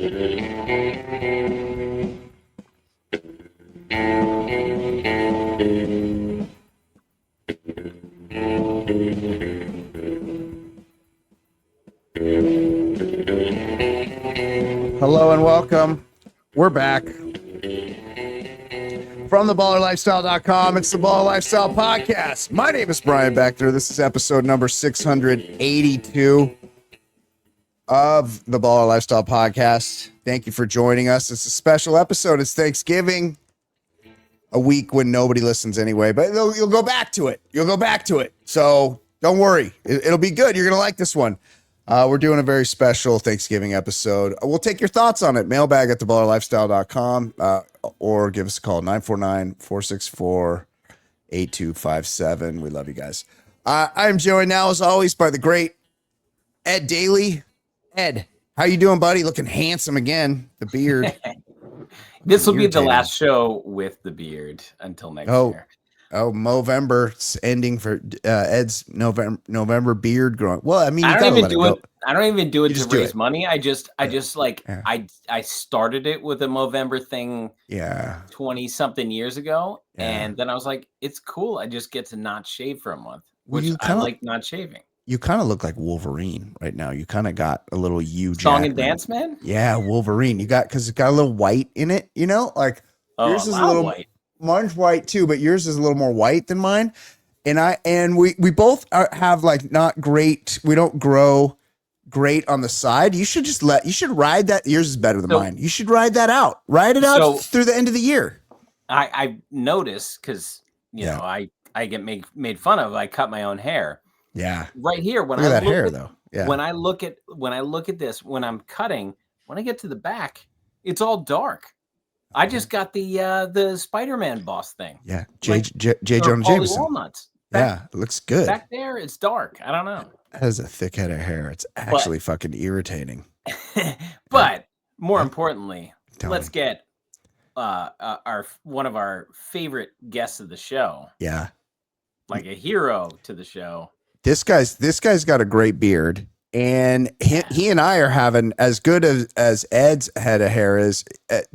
Hello and welcome. We're back from theballerlifestyle.com. It's the Baller Lifestyle Podcast. My name is Brian Beckner. This is episode number 682 of the Baller Lifestyle Podcast. Thank you for joining us. It's a special episode. It's Thanksgiving, a week when nobody listens anyway, but you'll go back to it. You'll go back to it. So don't worry. It'll be good. You're going to like this one. We're doing a very special Thanksgiving episode. We'll take your thoughts on it. Mailbag at theballerlifestyle.com or give us a call, 949-464-8257. We love you guys. I'm joined now, as always, by the great Ed Daly. Ed, how you doing, buddy? Looking handsome again. The beard. This will be the last show with the beard until next year. Oh, Movember ending for Ed's November beard growing. Well, I mean, I don't even do it to raise money. I started it with a Movember thing 20 something years ago. And then I was like, it's cool. I just get to not shave for a month, which I like not shaving. You kind of look like Wolverine right now. You kind of got a little Song and dance man? Yeah, Wolverine. Because it's got a little white in it, you know? Like yours is a little white. Mine's white too, but yours is a little more white than mine. And we both have like not great. We don't grow great on the side. You should ride that. Yours is better than mine. You should ride that out. Ride it out through the end of the year. I noticed because you know I get made fun of. I cut my own hair. Yeah. Right here when look at that hair though. Yeah. When I look at this, when I'm cutting, when I get to the back, it's all dark. I just got the Spider-Man boss thing. Yeah, J. Jonah Jameson. Walnuts. It looks good. Back there, it's dark. I don't know. That has a thick head of hair. It's actually fucking irritating. But more importantly, let's get one of our favorite guests of the show. Yeah, like a hero to the show. This guy's got a great beard. And he and I are having, as good as Ed's head of hair is,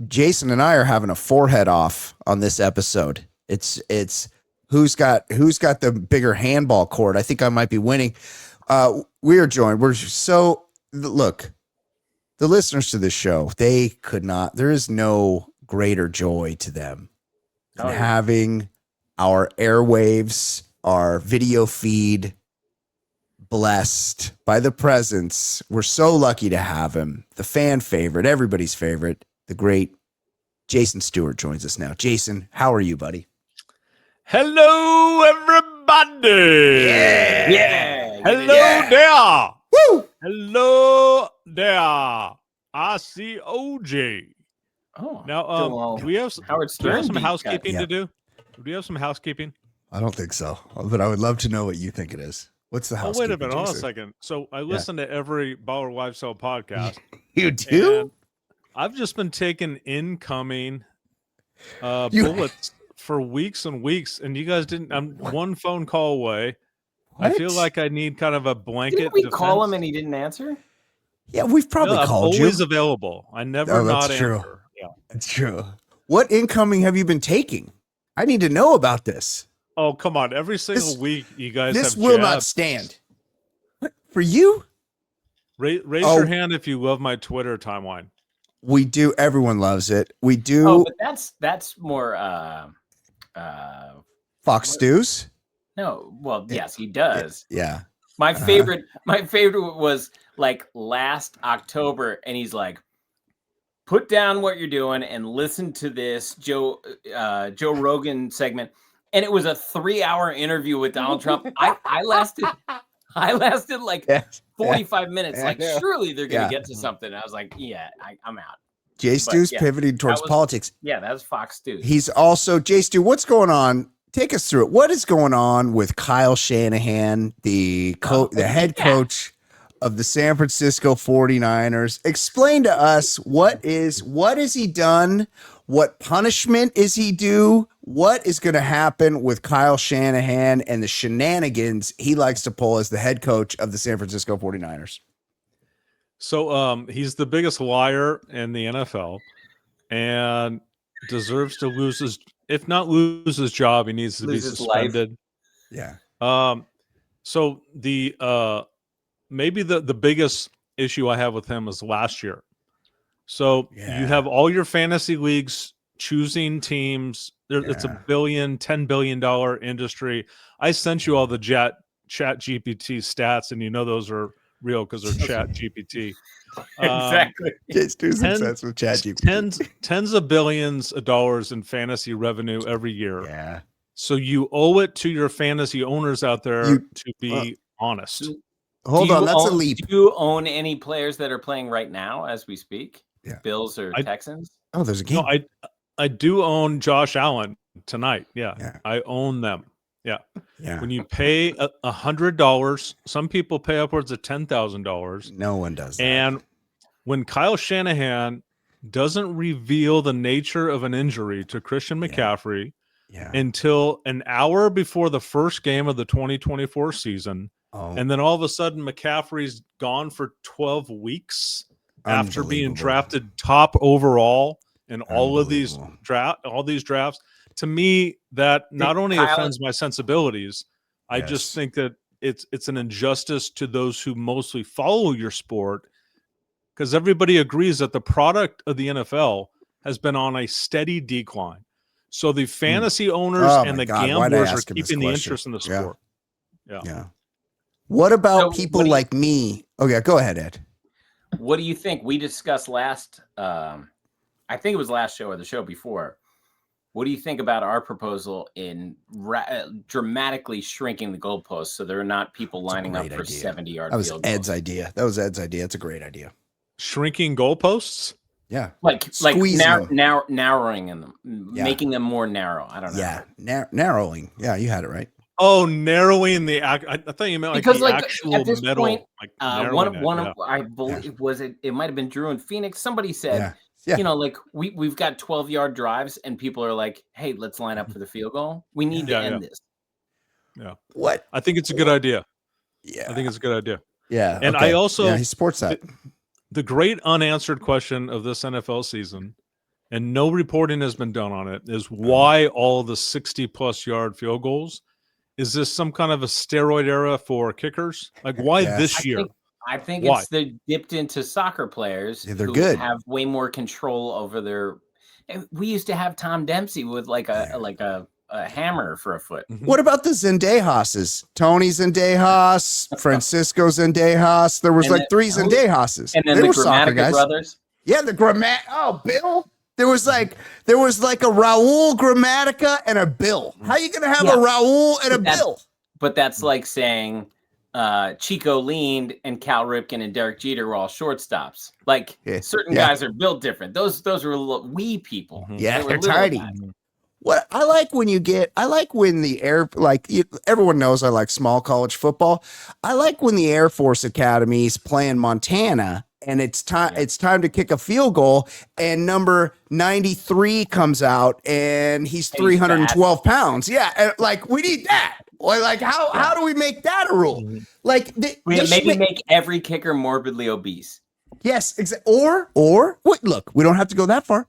Jason and I are having a forehead off on this episode. It's who's got the bigger handball court. I think I might be winning. We are joined. Look, the listeners to this show, there is no greater joy to them than having our airwaves, our video feed blessed by the presence. We're so lucky to have him. The fan favorite, everybody's favorite, the great Jason Stewart joins us now. Jason, how are you, buddy? Hello, everybody. Yeah. Hello there. Woo. Hello there. I see OJ. Oh, now, do we have some housekeeping to do? Do we have some housekeeping? I don't think so, but I would love to know what you think it is. What's the housekeeping? Wait a minute, hold on a second. So I listen to every Baller Lifestyle podcast. You do? I've just been taking incoming bullets for weeks and weeks, and you guys didn't. I'm one phone call away. What? I feel like I need kind of a blanket. Didn't we call him and he didn't answer? Yeah, we've probably called you. I'm always available. I never not true. answer. Yeah, that's true. What incoming have you been taking? I need to know about this. Oh, come on. Every single week, you guys have This will not stand. What? For you? Raise your hand if you love my Twitter timeline. We do. Everyone loves it. We do. Oh, but that's more Fox Stews? No. Well, yes, he does. Yeah. My favorite was like last October, and he's like, put down what you're doing and listen to this Joe Rogan segment. And it was a 3-hour interview with Donald Trump. I lasted like 45 minutes. Like, surely they're going to get to something. And I was like, I'm out. Jay Stew's pivoting towards politics. Yeah, that was Fox Stew. He's also, Jay Stew, what's going on? Take us through it. What is going on with Kyle Shanahan, the head coach of the San Francisco 49ers? Explain to us what has he done? What punishment is he due? What is going to happen with Kyle Shanahan and the shenanigans he likes to pull as the head coach of the San Francisco 49ers? So he's the biggest liar in the NFL and deserves to lose his, if not lose his job, he needs to be suspended. Yeah. So the maybe the biggest issue I have with him is last year. So you have all your fantasy leagues choosing teams. It's a $10 billion industry. I sent you all the chat GPT stats, and you know those are real because they're chat GPT. Exactly. It's too success with chat GPT. Tens of billions of dollars in fantasy revenue every year. Yeah. So you owe it to your fantasy owners out there to be honest. Hold on, that's a leap. Do you own any players that are playing right now as we speak? Yeah. Bills or Texans? Oh, there's a game. No, I do own Josh Allen tonight. Yeah. I own them. Yeah. When you pay $100, some people pay upwards of $10,000. No one does that. And when Kyle Shanahan doesn't reveal the nature of an injury to Christian McCaffrey until an hour before the first game of the 2024 season, and then all of a sudden McCaffrey's gone for 12 weeks after being drafted top overall in all of these drafts. To me, that not only offends my sensibilities, I just think that it's an injustice to those who mostly follow your sport, because everybody agrees that the product of the NFL has been on a steady decline. So the fantasy owners and the gamblers are keeping the interest in the sport. Yeah. What about people like me? Okay, go ahead, Ed. What do you think? We discussed last, I think it was last show or the show before. What do you think about our proposal in dramatically shrinking the goalposts so there are not people lining up for 70-yard field goals? That was Ed's idea. It's a great idea. Shrinking goalposts? Yeah. Like narrowing them, making them more narrow. I don't know. Yeah. Narrowing. Yeah, you had it right. Oh, narrowing the I thought you meant like the actual at this metal. Point, like one of I believe it might have been Drew in Phoenix. Somebody said, you know, like we've got 12-yard drives and people are like, hey, let's line up for the field goal. We need to end this. Yeah. What? I think it's a good idea. Yeah. I think it's a good idea. Yeah. And I also he supports that. The great unanswered question of this NFL season, and no reporting has been done on it, is why all the 60-plus yard field goals? Is this some kind of a steroid era for kickers? Like, why this year? I think it's the dipped into soccer players they're who good. Have way more control over their. We used to have Tom Dempsey with like a hammer for a foot. What about the Zendejases? Tony Zendejas, Francisco Zendejas. There was three Zendejases. And then the Grammatica brothers. Yeah, the Bill. There was like a Raul Grammatica and a Bill. How you gonna have a Raul and a Bill? But that's like saying Chico Leaned and Cal Ripken and Derek Jeter were all shortstops. Like certain guys are built different. Those were little wee people. Yeah, they're tiny. What I like when the air, everyone knows I like small college football. I like when the Air Force Academy's playing Montana and it's time to kick a field goal and number 93 comes out and he's 312 pounds. Yeah. And we need that. Like how do we make that a rule? Like maybe make every kicker morbidly obese. Yes. Or look, we don't have to go that far.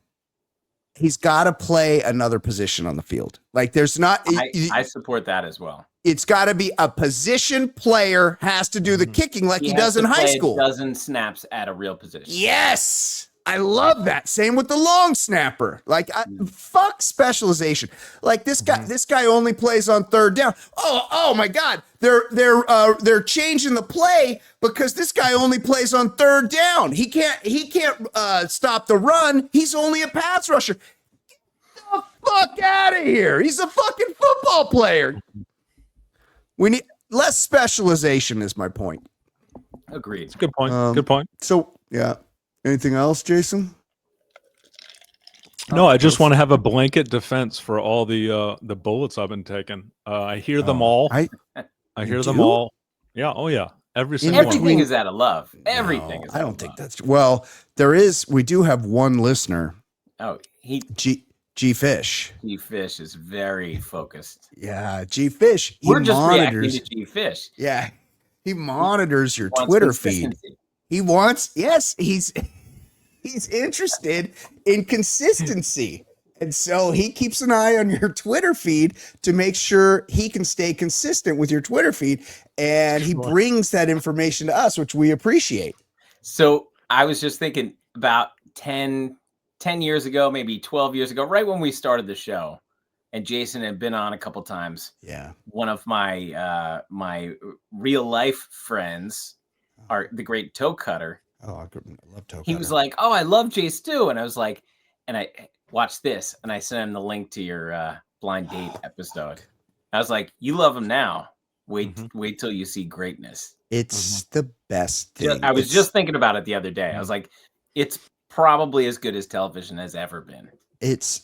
He's got to play another position on the field. Like there's not. I support that as well. It's got to be a position player has to do the kicking like he does in high school. A dozen snaps at a real position. Yes. I love that. Same with the long snapper. Fuck specialization. Like this guy only plays on third down. Oh my God. They're changing the play because this guy only plays on third down. He can't stop the run. He's only a pass rusher. Get the fuck out of here. He's a fucking football player. We need less specialization is my point. Agreed. It's a good point. Good point. So yeah. Anything else, Jason? No, I just want to have a blanket defense for all the bullets I've been taking. I hear them all. I hear them all. Yeah. Oh yeah. Everything is out of love. Everything is. I don't think that's well. There is. We do have one listener. Oh, G Fish. G Fish is very focused. Yeah, G Fish. We're just reacting to G Fish. Yeah, he monitors your Twitter feed. He wants, yes, he's interested in consistency. And so he keeps an eye on your Twitter feed to make sure he can stay consistent with your Twitter feed. And he brings that information to us, which we appreciate. So I was just thinking about 10 years ago, maybe 12 years ago, right when we started the show, and Jason had been on a couple times. Yeah. One of my my real life friends, the great Toe Cutter. Oh, I love Toe Cutter. He was like, "Oh, I love Jay Stu," and I was like, and I watched this, and I sent him the link to your blind date episode. I was like, "You love him now. Wait till you see greatness." It's the best thing. I was just thinking about it the other day. I was like, it's probably as good as television has ever been. That's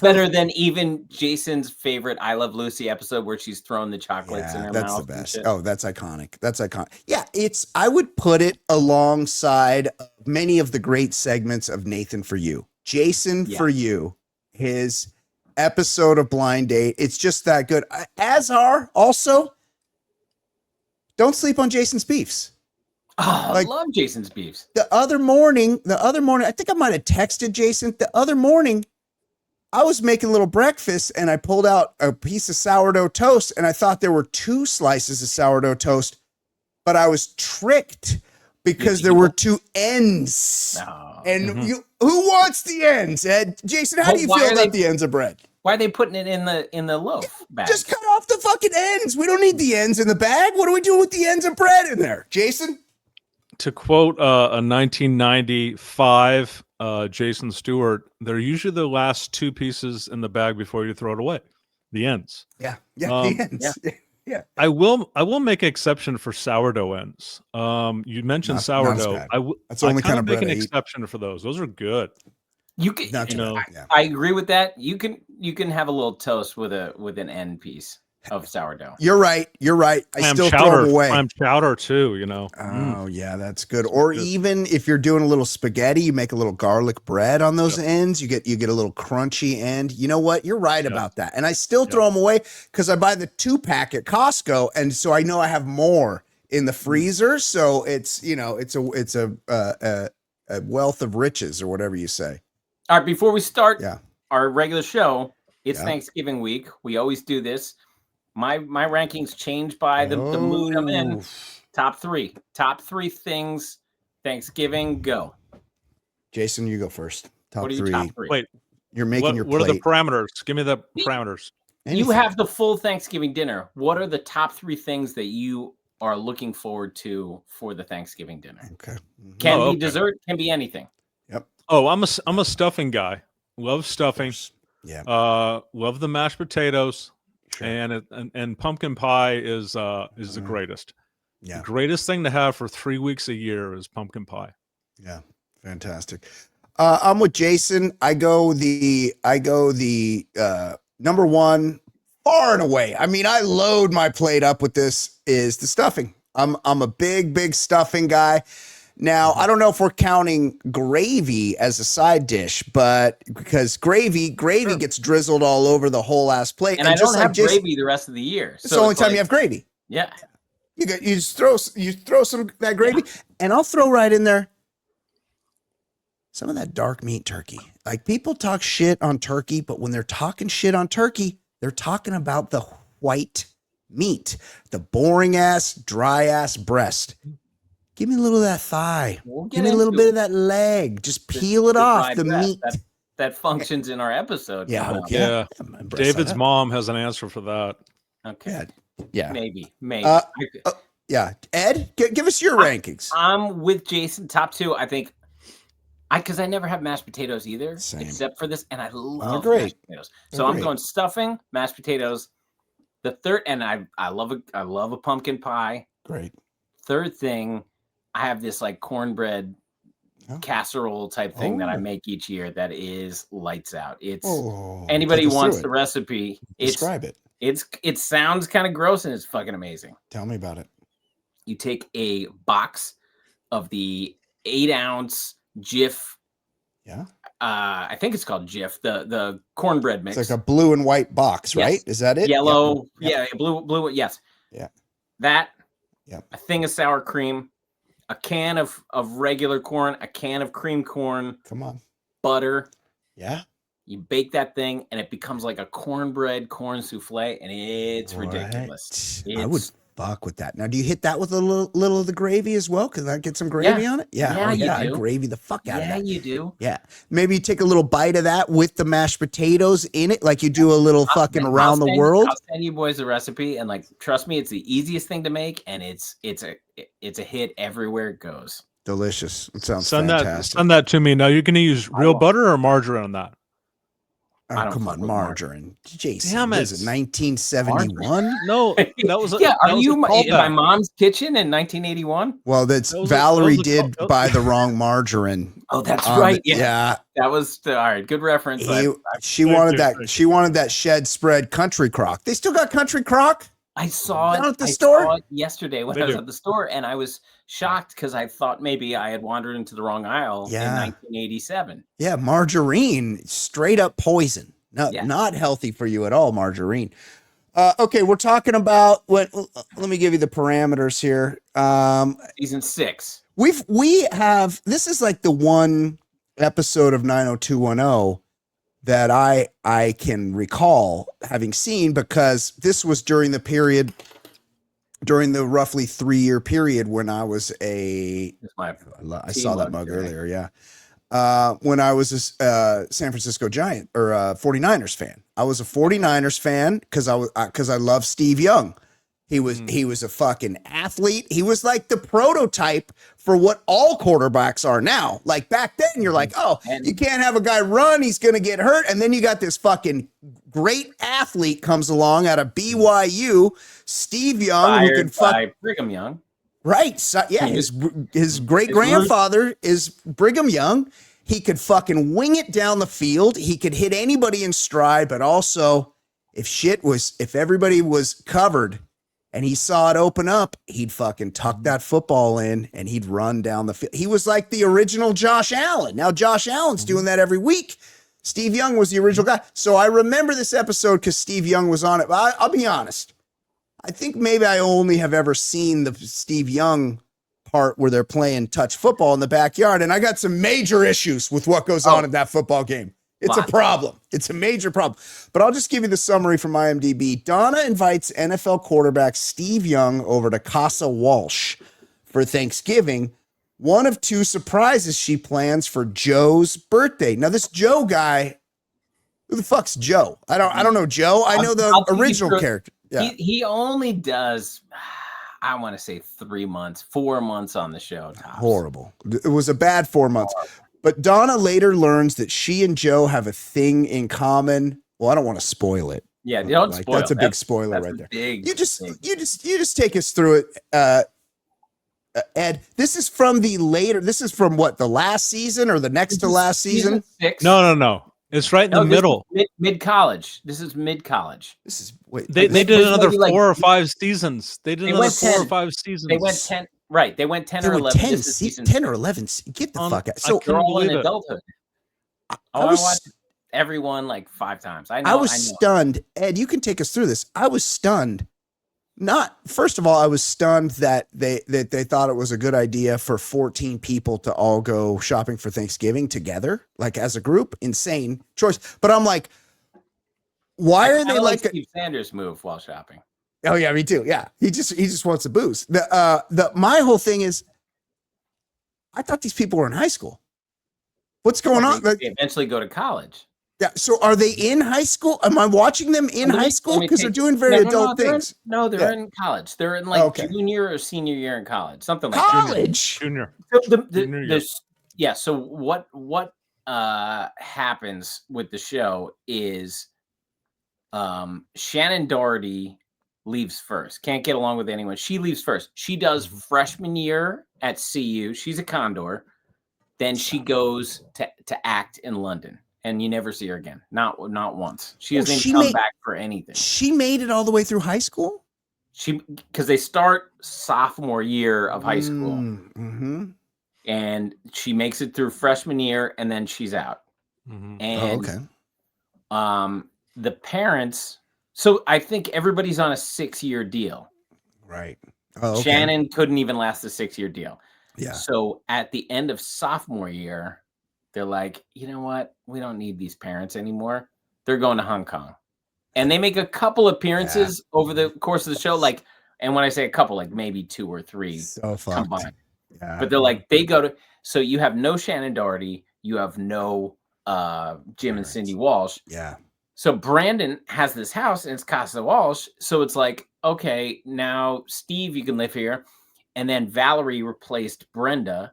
better than even Jason's favorite I Love Lucy episode where she's throwing the chocolates in her mouth. That's the best. Oh, that's iconic. That's iconic. Yeah, I would put it alongside many of the great segments of Nathan For You. Jason For You, his episode of Blind Date. It's just that good. As are also, don't sleep on Jason's beefs. Oh, I love Jason's beefs. The other morning, I think I might have texted Jason. The other morning, I was making a little breakfast and I pulled out a piece of sourdough toast and I thought there were 2 slices of sourdough toast, but I was tricked because there were 2 ends. Oh. And who wants the ends, Ed? Jason, how do you feel about the ends of bread? Why are they putting it in the loaf bag? Just cut off the fucking ends. We don't need the ends in the bag. What are we doing with the ends of bread in there, Jason? To quote a 1995 Jason Stewart, they're usually the last 2 pieces in the bag before you throw it away. The ends. Yeah, the ends. Yeah. I will make an exception for sourdough ends. You mentioned sourdough. That's the only kind of bread make an exception for those. Those are good. You can, I agree with that. You can have a little toast with an end piece of sourdough. You're right. I still throw them away. Clam chowder too, Oh yeah, that's good. Or even if you're doing a little spaghetti, you make a little garlic bread on those ends. You get a little crunchy end. You know what? You're right about that. And I still throw them away because I buy the 2-pack at Costco, and so I know I have more in the freezer. So it's it's a wealth of riches, or whatever you say. All right, before we start our regular show, it's Thanksgiving week. We always do this. My rankings change by the mood I'm in. Top three things Thanksgiving. Go, Jason. You go first. Top 3. Wait, you're making your plate. What are the parameters? Give me the parameters. You have the full Thanksgiving dinner. What are the top 3 things that you are looking forward to for the Thanksgiving dinner? Okay. Can be dessert. Can be anything. Yep. Oh, I'm a stuffing guy. Love stuffing. Yeah. Love the mashed potatoes. Sure. And pumpkin pie is the greatest. Yeah. The greatest thing to have for 3 weeks a year is pumpkin pie. Yeah. Fantastic. I'm with Jason. I go the number 1 far and away. I mean, I load my plate up with this is the stuffing. I'm a big stuffing guy. Now, I don't know if we're counting gravy as a side dish, but because gravy gets drizzled all over the whole ass plate. And I don't have gravy the rest of the year. It's the only time you have gravy. Yeah. You just throw some that gravy, and I'll throw right in there some of that dark meat turkey. Like, people talk shit on turkey, but when they're talking shit on turkey, they're talking about the white meat, the boring ass, dry ass breast. Give me a little of that thigh. Give me a little bit of that leg. Just peel it off. The meat that functions in our episode. Yeah. David's mom has an answer for that. Okay. Yeah. Maybe. Yeah. Ed, give us your rankings. I'm with Jason. Top 2. I think because I never have mashed potatoes either, except for this, and I love mashed potatoes. So I'm going stuffing, mashed potatoes. The third, and I love a pumpkin pie. Great. Third thing, I have this like cornbread casserole type thing that I make each year that is lights out. It's anybody wants the recipe. Describe it. It sounds kind of gross and it's fucking amazing. Tell me about it. You take a box of the 8-ounce Jif. Yeah. I think it's called Jif, the cornbread mix. It's like a blue and white box, right? Is that it? Yellow. Yep. Yeah, blue. Yes. Yeah. That. Yep. A thing of sour cream, a can of regular corn, a can of cream corn. Come on. Butter. Yeah. You bake that thing, and it becomes like a cornbread corn souffle, and it's ridiculous. I would fuck with that. Now, do you hit that with a little of the gravy as well? Because I get some gravy on it. Yeah, I gravy the fuck out of that. Yeah, you do. Yeah, maybe you take a little bite of that with the mashed potatoes in it, like you do a little fucking around the world. I'll send you boys the recipe, and like, trust me, it's the easiest thing to make, and it's a hit everywhere it goes. Delicious. It sounds fantastic. Send that to me. Now, you're going to use real butter or margarine on that? Oh, come on, margarine. Jason, damn it. Is it 1971? No, that was are you in my mom's kitchen in 1981? Well, Valerie did buy the wrong margarine. Oh, that's right. Yeah. That was all right. Good reference. She wanted that shed spread country crock. They still got country crock? I saw it at the store saw it yesterday when I was at the store, and I was shocked because I thought maybe I had wandered into the wrong aisle in 1987. Yeah, margarine, straight up poison. No, not healthy for you at all, margarine. Okay, we're talking about let me give you the parameters here. Season 6. This is like the one episode of 90210 that I can recall having seen, because this was during the roughly 3-year period when I was I saw that mug earlier. Yeah. When I was a San Francisco Giant or 49ers fan. I was a 49ers fan because I love Steve Young. He was a fucking athlete. He was like the prototype for what all quarterbacks are now. Like back then, you're like, oh, you can't have a guy run, he's gonna get hurt. And then you got this fucking great athlete comes along out of BYU, Steve Young, who can fuck Brigham Young. Right. So, yeah, his great grandfather is Brigham Young. He could fucking wing it down the field. He could hit anybody in stride, but also if everybody was covered and he saw it open up, he'd fucking tuck that football in and he'd run down the field. He was like the original Josh Allen. Now Josh Allen's doing that every week. Steve Young was the original guy. So I remember this episode because Steve Young was on it. But I'll be honest. I think maybe I only have ever seen the Steve Young part where they're playing touch football in the backyard. And I got some major issues with what goes on in that football game. It's a problem. It's a major problem. But I'll just give you the summary from IMDb. Donna invites NFL quarterback Steve Young over to Casa Walsh for Thanksgiving. One of 2 surprises she plans for Joe's birthday. Now, this Joe guy, who the fuck's Joe? I don't know Joe. I know the original character. Yeah. He only does, I want to say 4 months on the show. Tops. Horrible. It was a bad 4 months. But Donna later learns that she and Joe have a thing in common. Well, I don't want to spoil it. Yeah, don't spoil. That's a big spoiler right there. You just take us through it, Ed. This is from the last season or the next to last season? 6. No. It's right in the middle. Mid college. This is mid college. They did another 4 or 5 seasons. They did another 4 or 5h seasons. They went 10. Right. They went 10 or 11. 10 or 11. Get the fuck out. So they're all in adulthood. I watched everyone like 5 times. I was stunned. Ed, you can take us through this. I was stunned. First of all, I was stunned that they thought it was a good idea for 14 people to all go shopping for Thanksgiving together, like as a group. Insane choice. But I'm like, why are they like Steve Sanders move while shopping? Oh yeah, me too. Yeah, he just wants the booze. My whole thing is, I thought these people were in high school. What's going on? They eventually go to college. Yeah. So are they in high school? Am I watching them in high school? Because they're doing very adult things. They're in college. They're in like junior or senior year in college. Something like college. Junior. So So what happens with the show is Shannon Doherty leaves first. Can't get along with anyone. She leaves first. She does freshman year at CU. She's a Condor. Then she goes to act in London. And you never see her again. Not once. She hasn't come back for anything. She made it all the way through high school? Because they start sophomore year of high school. Mm-hmm. And she makes it through freshman year, and then she's out. Mm-hmm. And the parents, so I think everybody's on a 6-year deal. Right. Shannon couldn't even last a 6-year deal. Yeah. So at the end of sophomore year, they're like, you know what? We don't need these parents anymore. They're going to Hong Kong. And they make a couple appearances over the course of the show. Like, and when I say a couple, like maybe 2 or 3 So fucked. combined. Yeah. But they're like, they go to, so you have no Shannon Doherty, you have no Jim and Cindy Walsh. Yeah. So Brandon has this house and it's Casa Walsh. So it's like, okay, now Steve, you can live here. And then Valerie replaced Brenda.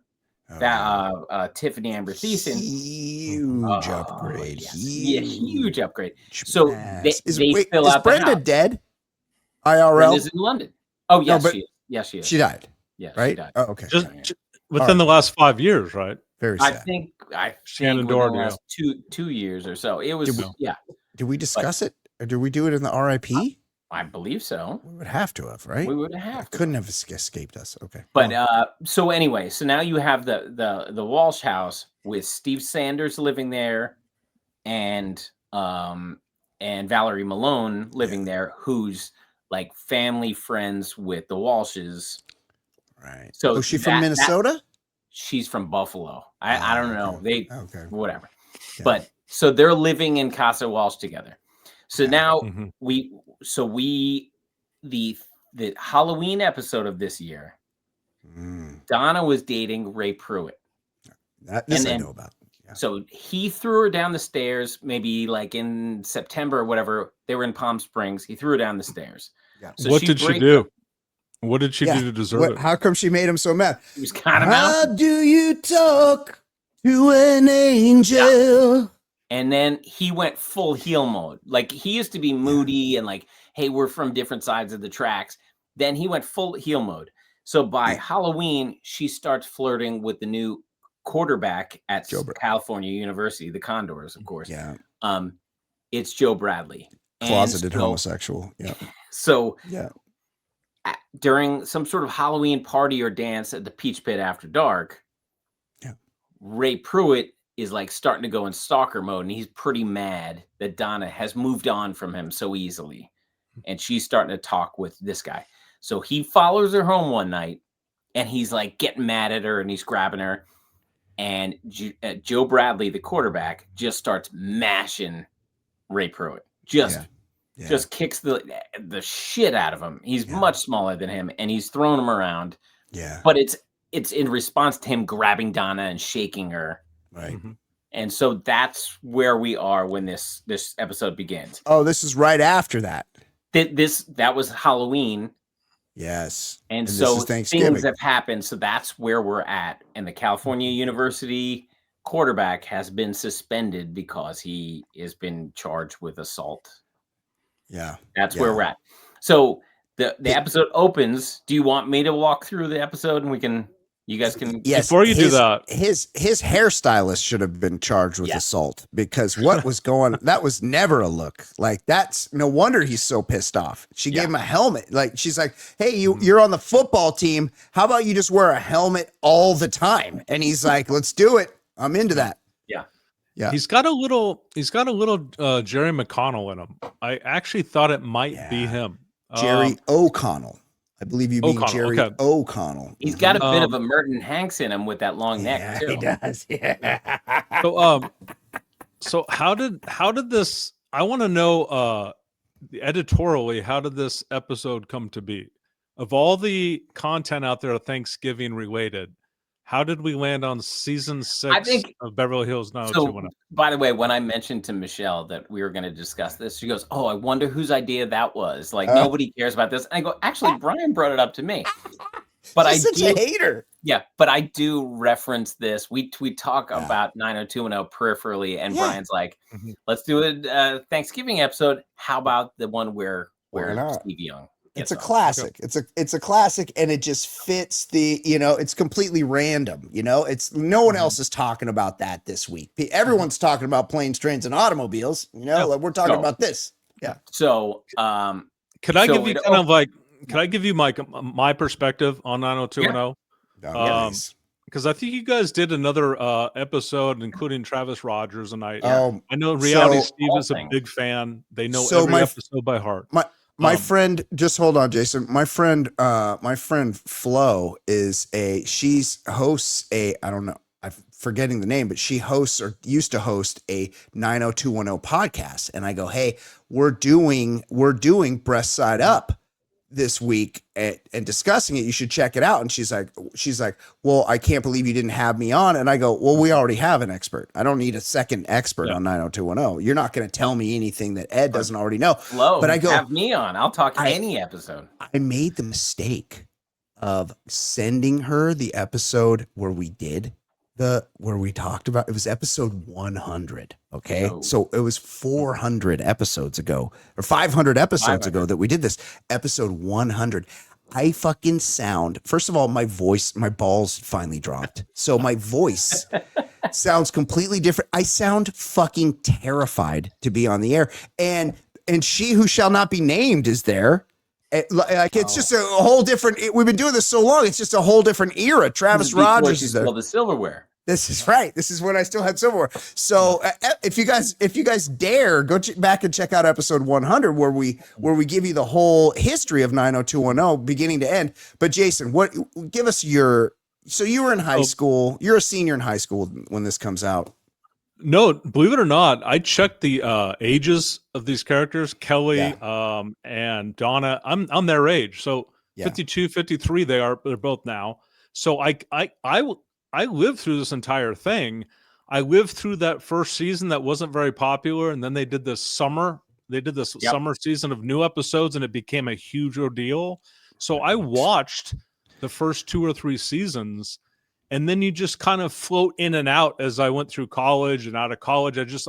Tiffany Amber Thiessen. Huge upgrade. Yes. Huge upgrade. So they fill is out Brenda the house. dead? IRL? Brenda's in London. Oh, yes, no, she is. Yes, she is. She died. Yeah, right? she died. Oh, okay. Just within the last 5 years, right? Very sad. I think Shannon within Doherty, the last two years or so. It was, Did we discuss it? Or did we do it in the RIP? I believe so. We would have to have, right? We would have. It couldn't have escaped us. Okay. But so anyway, so now you have the Walsh house with Steve Sanders living there, and Valerie Malone living there, who's like family friends with the Walshes. Right. So is she from Minnesota? She's from Buffalo. I don't know. They whatever. Yeah. But so they're living in Casa Walsh together. So now the Halloween episode of this year, Donna was dating Ray Pruitt. This I know about. Yeah. So he threw her down the stairs, maybe like in September or whatever. They were in Palm Springs. He threw her down the stairs. Yeah. So what did she do? What did she do to deserve it? How come she made him so mad? He was kind of How do you talk to an angel? Yeah. And then he went full heel mode. Like he used to be moody and like, hey, we're from different sides of the tracks. Then he went full heel mode. So by Halloween, she starts flirting with the new quarterback at California University, the Condors, of course. Yeah. It's Joe Bradley. Closeted homosexual. Yeah. So during some sort of Halloween party or dance at the Peach Pit after dark, Ray Pruitt is like starting to go in stalker mode, and he's pretty mad that Donna has moved on from him so easily. And she's starting to talk with this guy. So he follows her home one night, and he's like getting mad at her, and he's grabbing her. And Joe Bradley, the quarterback, just starts mashing Ray Pruitt. Just kicks the shit out of him. He's much smaller than him, and he's throwing him around. Yeah. But it's in response to him grabbing Donna and shaking her. Right. And so that's where we are when this episode begins. Oh, this is right after that. That was Halloween. Yes. And so things have happened. So that's where we're at. And the California University quarterback has been suspended because he has been charged with assault. Yeah. That's where we're at. So the episode opens. Do you want me to walk through the episode and you guys can? Yes. Before you do that, his hairstylist should have been charged with assault, because what was that was never a look. Like, that's no wonder he's so pissed off. She gave him a helmet. Like, she's like, hey, you're on the football team. How about you just wear a helmet all the time? And he's like, let's do it. I'm into that. Yeah. Yeah. He's got a little Jerry McConnell in him. I actually thought it might be him. Jerry O'Connell. I believe you mean Jerry O'Connell. He's got a bit of a Merton Hanks in him with that long neck too. He does. Yeah. So how did this? I want to know editorially, how did this episode come to be? Of all the content out there, Thanksgiving related, how did we land on season 6 of Beverly Hills 90210? So, by the way, when I mentioned to Michelle that we were going to discuss this, she goes, "Oh, I wonder whose idea that was. Like, nobody cares about this." And I go, "Actually, Brian brought it up to me." But She's such a hater. Yeah, but I do reference this. We talk about 90210 peripherally, and Brian's like, "Let's do a Thanksgiving episode. How about the one where Steve Young?" It's a classic. It's a classic, and it just fits the, it's completely random. It's no one else is talking about that this week. Everyone's talking about planes, trains, and automobiles. Like, we're talking about this. Yeah. So, could I give you could I give you my perspective on 90210? Because I think you guys did another episode, including Travis Rogers, and I know Reality Steve is a big fan. They know every episode by heart. My friend, just hold on, Jason. My friend Flo she hosts a, I don't know, I'm forgetting the name, but she hosts or used to host a 90210 podcast. And I go, hey, we're doing Breast Side Up this week and discussing it. You should check it out. And she's like, well, I can't believe you didn't have me on. And I go, well, we already have an expert. I don't need a second expert on 90210. You're not going to tell me anything that Ed doesn't already know. But I go, have me on. I'll talk any episode. I made the mistake of sending her the episode where we talked about, it was episode 100. Okay. Oh. So it was 400 episodes ago or 500 episodes ago that we did this. Episode 100. I fucking sound, first of all, my balls finally dropped. So my voice sounds completely different. I sound fucking terrified to be on the air. And she who shall not be named is there. It's just a whole different, we've been doing this so long. It's just a whole different era. Travis Rogers is there. The silverware. This is right. This is when I still had silverware. So if you guys dare go back and check out episode 100 where we give you the whole history of 90210 beginning to end. But Jason, give us so you were in high school. You're a senior in high school when this comes out. No, believe it or not, I checked the ages of these characters, Kelly and Donna. I'm their age. So 52, 53 they're both now. So I lived through this entire thing. I lived through that first season that wasn't very popular, and then they did this summer. Summer season of new episodes, and it became a huge ordeal. So I watched the first 2 or 3 seasons, and then you just kind of float in and out as I went through college and out of college. I just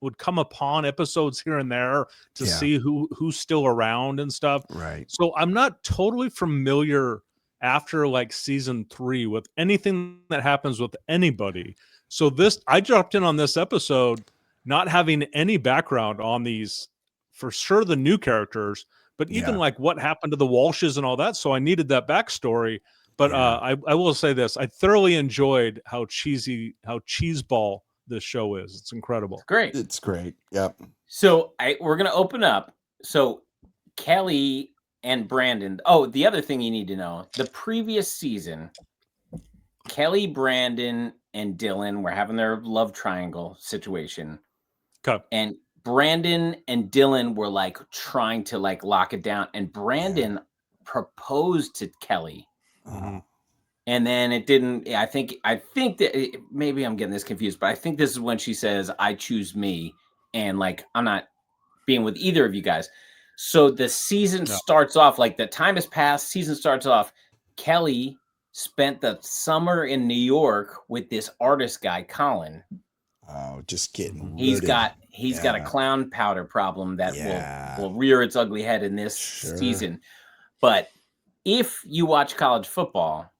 would come upon episodes here and there to see who's still around and stuff. Right. So I'm not totally familiar after like season 3 with anything that happens with anybody. So I dropped in on this episode not having any background on these, for sure, the new characters, but even like what happened to the Walshes and all that. So I needed that backstory. But I will say this: I thoroughly enjoyed how cheeseball this show is. It's incredible. It's great. Yep. So we're gonna open up. So Kelly and Brandon. Oh, the other thing you need to know: the previous season, Kelly, Brandon, and Dylan were having their love triangle situation. Okay. And Brandon and Dylan were like trying to like lock it down, and Brandon proposed to Kelly. Mm-hmm. And then it didn't. I think that maybe I'm getting this confused, but I think this is when she says, "I choose me," and like I'm not being with either of you guys. So the season starts off like the time has passed. Season starts off. Kelly spent the summer in New York with this artist guy, Colin. Oh, just kidding. He's got a clown powder problem that will rear its ugly head in this season. But if you watch college football,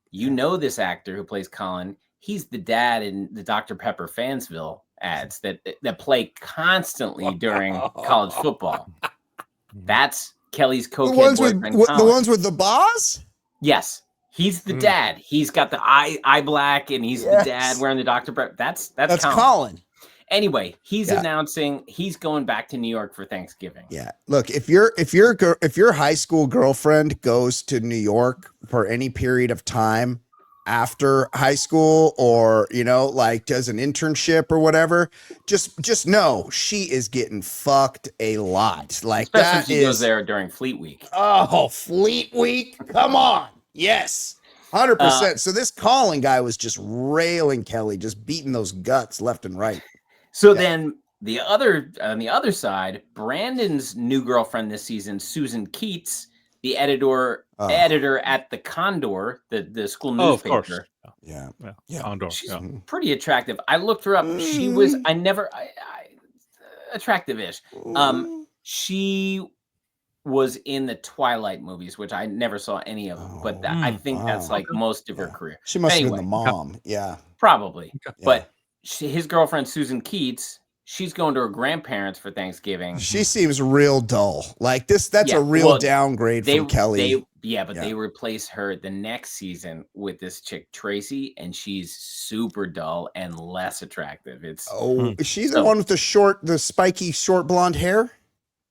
you know this actor who plays Colin. He's the dad in the Dr. Pepper Fansville ads that play constantly during college football. That's Kelly's cokehead boyfriend. The ones with the boss? Yes. He's the dad. He's got the eye black, and he's the dad wearing the Dr. Pepper. That's Colin. Anyway, he's announcing he's going back to New York for Thanksgiving. Yeah. Look, if your high school girlfriend goes to New York for any period of time after high school, or like does an internship or whatever, just know she is getting fucked a lot. Like, especially if she goes there during Fleet Week. Oh, Fleet Week! Come on, yes. 100%. So this Colin guy was just railing Kelly, just beating those guts left and right. So then on the other side, Brandon's new girlfriend this season, Susan Keats, the editor at the Condor, the school newspaper. Of course. Yeah. Condor. She's pretty attractive. I looked her up. She was attractive-ish. She was in the Twilight movies, which I never saw any of them, but I think that's like most of her career. She must have been the mom. Yeah. Probably. Yeah. But his girlfriend, Susan Keats, she's going to her grandparents for Thanksgiving. She seems real dull. Like that's a real downgrade from Kelly. They replace her the next season with this chick, Tracy, and she's super dull and less attractive. She's the one with the spiky, short blonde hair?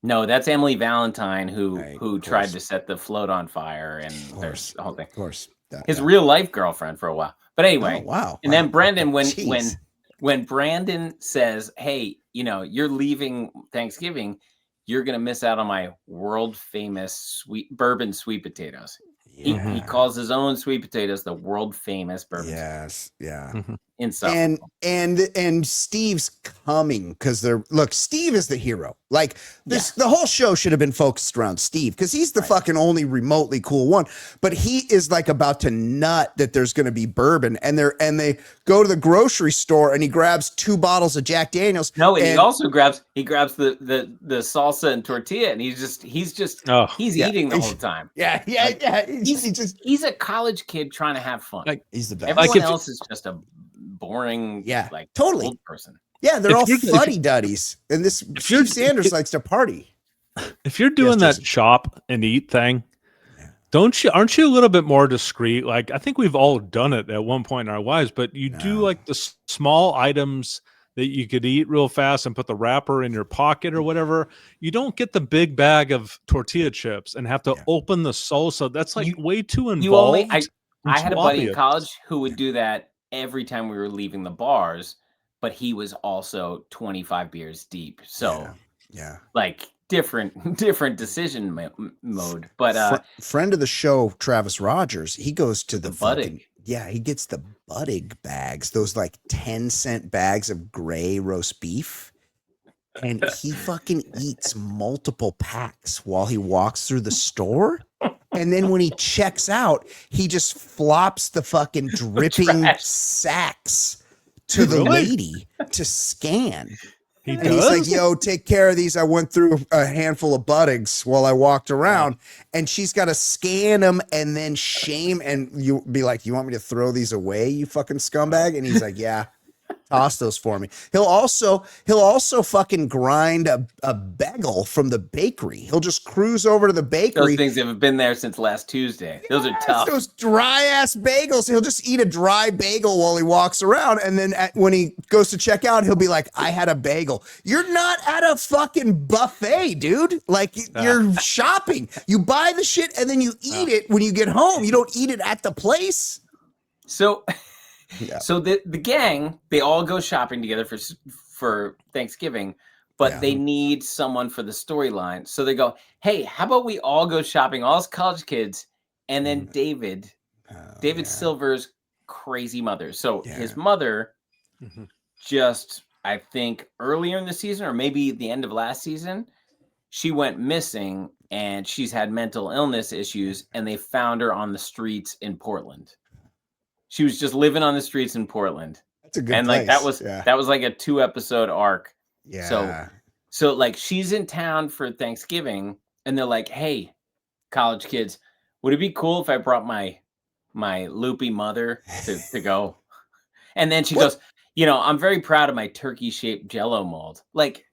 No, that's Emily Valentine who Right, tried course. to set the float on fire, and there's the whole thing. Of course. His real life girlfriend for a while. But anyway, Oh, wow. and then Brendan, Jeez. when Brandon says, "Hey, you're leaving Thanksgiving, you're gonna miss out on my world famous bourbon sweet potatoes." He calls his own sweet potatoes the world famous bourbon. Yes, yeah. Insufferable. And Steve's coming because Steve is the hero. Like this, the whole show should have been focused around Steve because he's the fucking only remotely cool one. But he is like about to nut that there's going to be bourbon, and they go to the grocery store and he grabs 2 bottles of Jack Daniels. No, and he also grabs the salsa and tortilla, and he's eating the whole time. Yeah. He's a college kid trying to have fun. Like he's the best. Everyone else is just a boring, totally old person. Yeah, they're all fuddy-duddies, and this Steve Sanders likes to party. If you're doing that shop and eat thing, aren't you a little bit more discreet? Like I think we've all done it at one point in our lives, but you do like the small items that you could eat real fast and put the wrapper in your pocket or whatever. You don't get the big bag of tortilla chips and have to open the salsa. That's like way too involved. I had a buddy in college who would do that every time we were leaving the bars, but he was also 25 beers deep. So like different decision mode. But friend of the show, Travis Rogers, he goes to the Buddig. He gets the Buddig bags, those like 10-cent bags of gray roast beef. And he fucking eats multiple packs while he walks through the store. And then when he checks out, he just flops the fucking dripping sacks to the lady to scan. He's like, yo, take care of these. I went through a handful of Buddigs while I walked around, and she's got to scan them and then shame. And you be like, you want me to throw these away, you fucking scumbag? And he's like, yeah. Toss those for me. He'll also fucking grind a bagel from the bakery. He'll just cruise over to the bakery. Those things have been there since last Tuesday. Those are tough. Those dry ass bagels. He'll just eat a dry bagel while he walks around, and then when he goes to check out, he'll be like, "I had a bagel." You're not at a fucking buffet, dude. Like you're shopping. You buy the shit and then you eat it when you get home. You don't eat it at the place. So. So the gang, they all go shopping together for Thanksgiving, but they need someone for the storyline. So they go, hey, how about we all go shopping, all us college kids, and then David Silver's crazy mother. So his mother just, I think, earlier in the season or maybe the end of last season, she went missing and she's had mental illness issues, and they found her on the streets in Portland. She was just living on the streets in Portland. That's a good and place. Like that was like a 2-episode arc. Yeah. So like she's in town for Thanksgiving, and they're like, "Hey, college kids, would it be cool if I brought my loopy mother to go?" And then she goes, "I'm very proud of my turkey-shaped Jell-O mold." Like,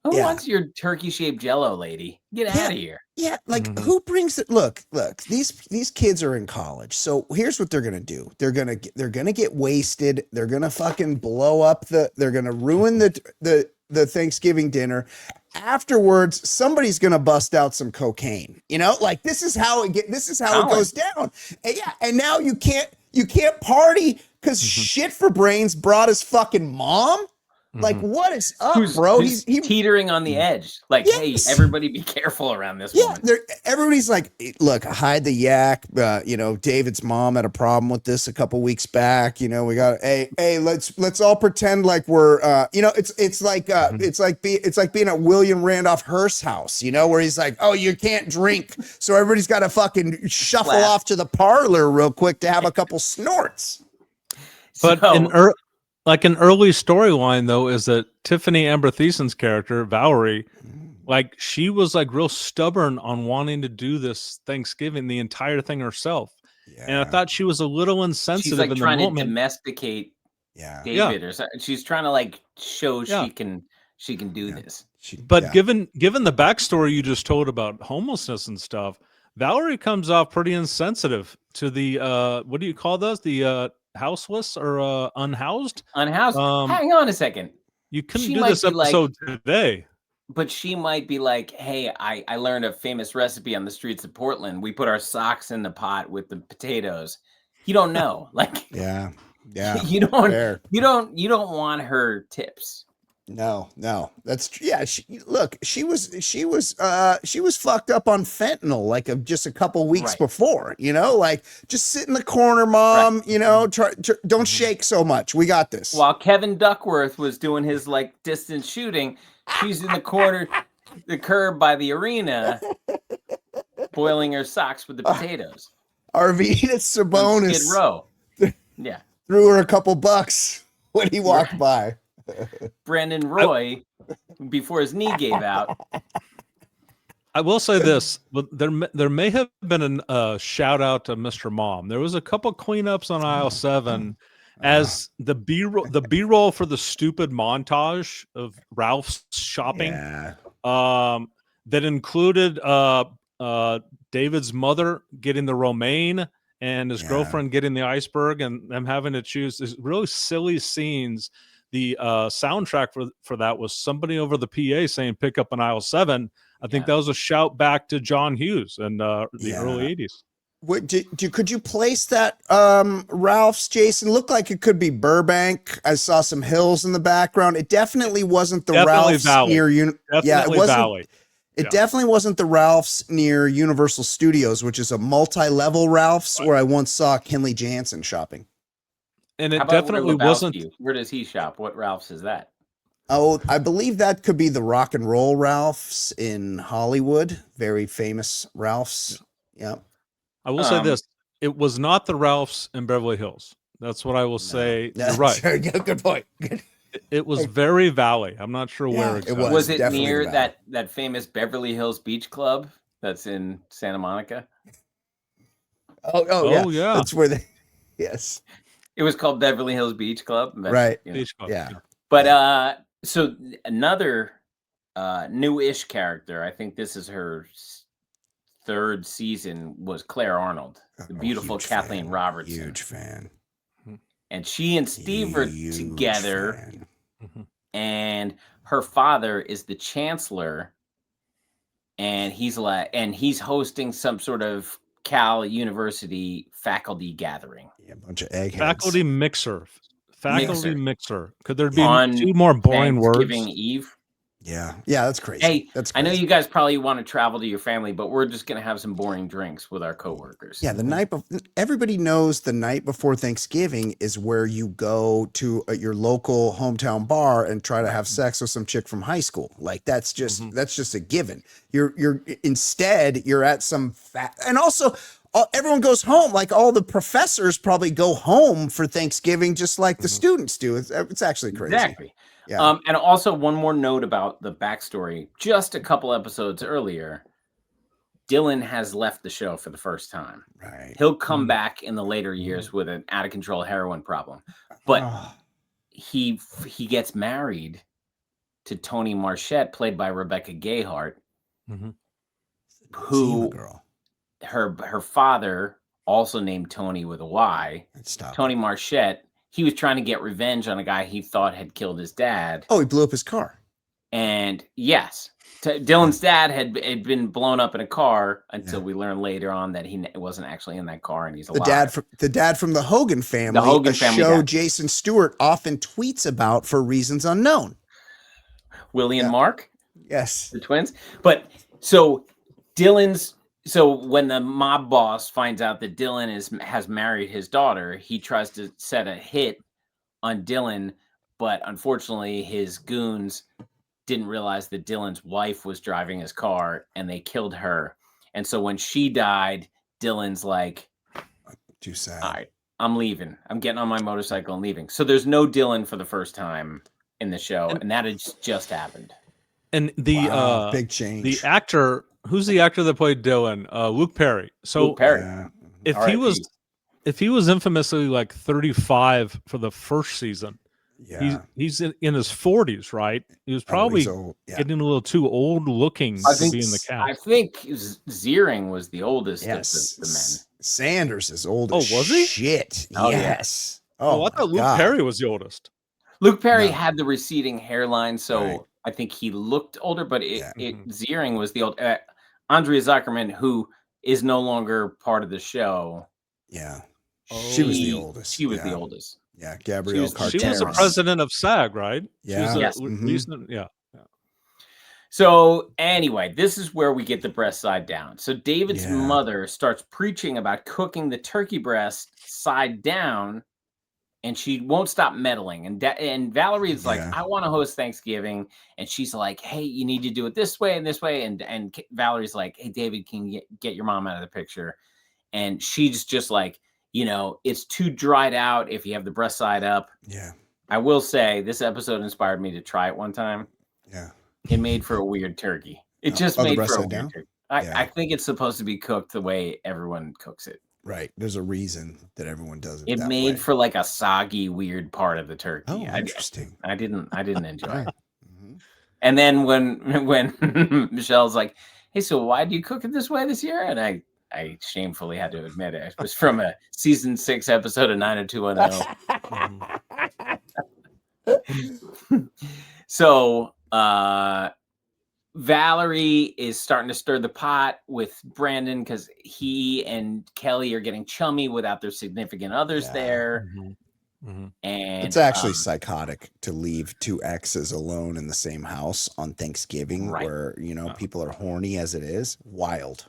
who wants your turkey-shaped Jell-O, lady? Get out of here. Yeah, like who brings it? Look, these kids are in college. So here's what they're gonna do. They're gonna get wasted. They're gonna fucking blow up they're gonna ruin the Thanksgiving dinner. Afterwards, somebody's gonna bust out some cocaine. Like this is how it goes down. And now you can't party because shit for brains brought his fucking mom. Like, what is up, bro? He's teetering on the edge. Like, hey, everybody be careful around this woman. Everybody's like, look, hide the yak. David's mom had a problem with this a couple weeks back. We got, hey, let's all pretend like we're, it's like being at William Randolph Hearst's house, where he's like, oh, you can't drink. So everybody's got to fucking shuffle off to the parlor real quick to have a couple snorts. But like an early storyline, though, is that Tiffany Amber Thiessen's character, Valerie, like she was like real stubborn on wanting to do this Thanksgiving, the entire thing herself. Yeah. And I thought she was a little insensitive. She's like in trying the to moment. domesticate David or something. She's trying to like show she can do this. But given the backstory you just told about homelessness and stuff, Valerie comes off pretty insensitive to the what do you call those? The houseless or unhoused? Unhoused. Hang on a second. You couldn't do this episode today. but she might be like, hey, I learned a famous recipe on the streets of Portland. We put our socks in the pot with the potatoes. You don't know. Like, Yeah. you don't Fair. you don't want her tips. No, that's yeah. She was fucked up on fentanyl like just a couple weeks before, like just sit in the corner, mom, don't shake so much. We got this. While Kevin Duckworth was doing his like distance shooting, she's in the corner, the curb by the arena, boiling her socks with the potatoes. Arvidas Sabonis Skid Row. Yeah. Threw her a couple bucks when he walked by. Brandon Roy, before his knee gave out. I will say this, but there may have been a shout out to Mr. Mom. There was a couple cleanups on aisle 7 as the B-roll for the stupid montage of Ralph's shopping. Yeah. That included David's mother getting the romaine and his girlfriend getting the iceberg, and them having to choose these really silly scenes. The soundtrack for that was somebody over the PA saying pick up an aisle 7. I think that was a shout back to John Hughes and the early 80s. What could you place that Ralph's, Jason? Looked like it could be Burbank. I saw some hills in the background. It definitely wasn't the Ralph's Valley. near It wasn't Valley. It definitely wasn't the Ralph's near Universal Studios, which is a multi-level Ralph's where I once saw Kinley Jansen shopping. And it definitely wasn't. Where does he shop? What Ralph's is that? Oh, I believe that could be the Rock and Roll Ralph's in Hollywood. Very famous Ralph's. Yeah. I will say this. It was not the Ralph's in Beverly Hills. That's what I will say. You're right. Good point. Good. It was very Valley. I'm not sure where exactly. Was it near that famous Beverly Hills Beach Club that's in Santa Monica? Oh yeah. That's where they. Yes. It was called Beverly Hills Beach Club. Right. Beach Club. Yeah. But so another new-ish character, I think this is her 3rd season, was Claire Arnold, the beautiful Kathleen Robertson. Huge fan. And she and Steve are together, and her father is the chancellor, and he's hosting some sort of Cal University faculty gathering. Yeah, a bunch of eggheads. Faculty mixer. Could there be 2 more boring words? Thanksgiving Eve. Yeah, that's crazy. Hey, that's crazy. crazy. I know you guys probably want to travel to your family, but we're just gonna have some boring drinks with our coworkers. Yeah, everybody knows the night before Thanksgiving is where you go to your local hometown bar and try to have sex with some chick from high school. Like that's just a given. You're instead you're at some and also everyone goes home. Like all the professors probably go home for Thanksgiving, just like the students do. It's actually crazy. Exactly. Yeah. And also one more note about the backstory. Just a couple episodes earlier, Dylan has left the show for the first time. Right. He'll come back in the later years with an out of control heroin problem, but he gets married to Toni Marchette, played by Rebecca Gayheart, who her father, also named Tony with a Y, Toni Marchette. He was trying to get revenge on a guy he thought had killed his dad. Oh, he blew up his car. And yes, Dylan's dad had been blown up in a car until we learned later on that he wasn't actually in that car and he's alive. The dad from the Hogan family, a show Jason Stewart often tweets about for reasons unknown. Willie and Mark? Yes. The twins. But so when the mob boss finds out that Dylan has married his daughter, he tries to set a hit on Dylan, but unfortunately his goons didn't realize that Dylan's wife was driving his car and they killed her. And so when she died, Dylan's like, too sad. All right, I'm leaving. I'm getting on my motorcycle and leaving. So there's no Dylan for the first time in the show, and that has just happened. And the big change. The actor, who's the actor that played Dylan? Luke Perry. So Luke Perry. if he was infamously like 35 for the first season, he's in his 40s, right? He was probably getting a little too old looking to be in the cast. I think Ziering was the oldest of the men. Sanders is old as was he? Shit. Oh, yes. I thought Luke Perry was the oldest. Luke Perry had the receding hairline, so I think he looked older, but Mhm. Ziering was the old Andrea Zuckerman, who is no longer part of the show. Yeah. She was the She oldest. was yeah. the oldest. Yeah. Gabrielle She was the Carteris. president of SAG, right? Yeah. She was Yes. recent. Yeah. So anyway, this is where we get the breast side down. So David's Yeah. mother starts preaching about cooking the turkey breast side down, and she won't stop meddling. And Valerie's like, Yeah. I want to host Thanksgiving, and she's like, hey, you need to do it this way and this way. And Valerie's like, hey, David, can you get your mom out of the picture? And she's just like, it's too dried out if you have the breast side up. Yeah. I will say this episode inspired me to try it one time. Yeah. It made for a weird turkey. It just made for a weird turkey. I think it's supposed to be cooked the way everyone cooks it. Right. There's a reason that everyone does it. It that made way. for like a soggy, weird part of the turkey. Oh, interesting. I didn't enjoy it. Mm-hmm. And then when Michelle's like, hey, so why do you cook it this way this year? And I shamefully had to admit it. It was from a season 6 episode of 90210. So Valerie is starting to stir the pot with Brandon because he and Kelly are getting chummy without their significant others there. And it's actually psychotic to leave 2 exes alone in the same house on Thanksgiving, where people are horny as it is. Wild.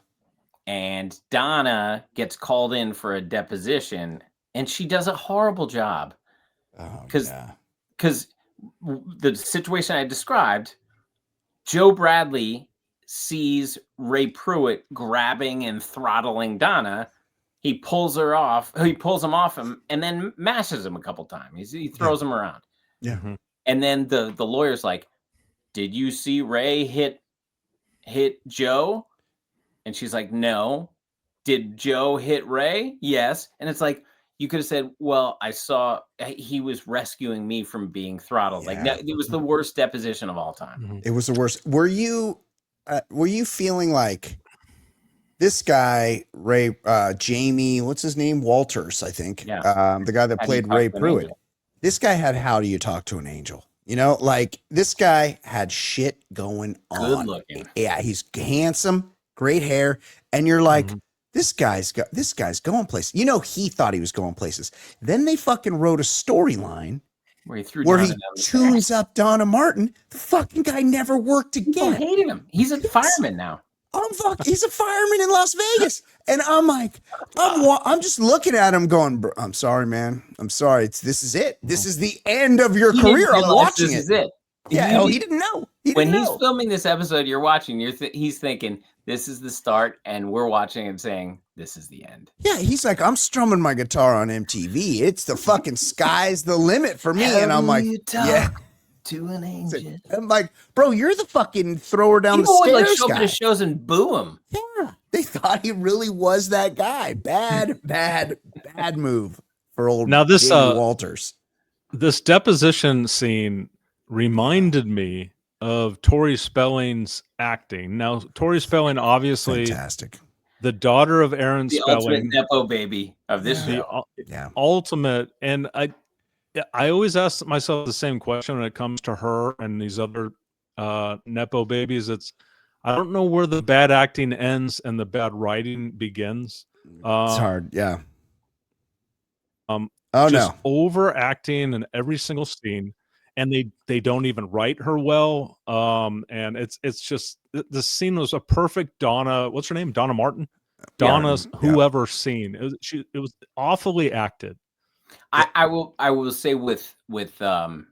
And Donna gets called in for a deposition, and she does a horrible job because the situation I described, Joe Bradley sees Ray Pruitt grabbing and throttling Donna. He pulls him off him, and then mashes him a couple times. He throws him around. Yeah. And then the lawyer's like, did you see Ray hit Joe? And she's like, no. Did Joe hit Ray? Yes. And it's like, you could have said, well, I saw he was rescuing me from being throttled. Like, no, it was the worst deposition of all time. It was the worst. Were you feeling like this guy, Ray, Jamie, what's his name? Walters, I think. Yeah. The guy that played Ray Pruitt. This guy had How Do You Talk to an Angel? Like this guy had shit going on. Good looking. Yeah, he's handsome, great hair, and you're like, this guy's going places. He thought he was going places. Then they fucking wrote a storyline where he tunes up Donna Martin. The fucking guy never worked again. People hated him. He's a fireman now. He's a fireman in Las Vegas. And I'm like, I'm just looking at him going, bro, I'm sorry, man. I'm sorry. This is it. This is the end of your career. I'm watching this is it. Yeah, he didn't know. When he's filming this episode, you're watching, he's thinking, this is the start, and we're watching and saying, this is the end. Yeah, he's like, I'm strumming my guitar on MTV. It's the fucking sky's the limit for me. And I'm like, yeah. To an angel. I'm like, bro, you're the fucking thrower down People the stairs would show up guy. to shows and boo him. Yeah, they thought he really was that guy. Bad move for old Jamie Walters. This deposition scene reminded me of Tori Spelling's acting. Now, Tori Spelling, obviously, fantastic. The daughter of Aaron the Spelling, ultimate nepo baby of this show. Ultimate, and I always ask myself the same question when it comes to her and these other nepo babies. I don't know where the bad acting ends and the bad writing begins. It's hard, yeah. Just overacting in every single scene, and they don't even write her well. And it's just the scene was a perfect Donna. What's her name? Donna Martin. Donna's whoever scene. It was awfully acted. I will say with the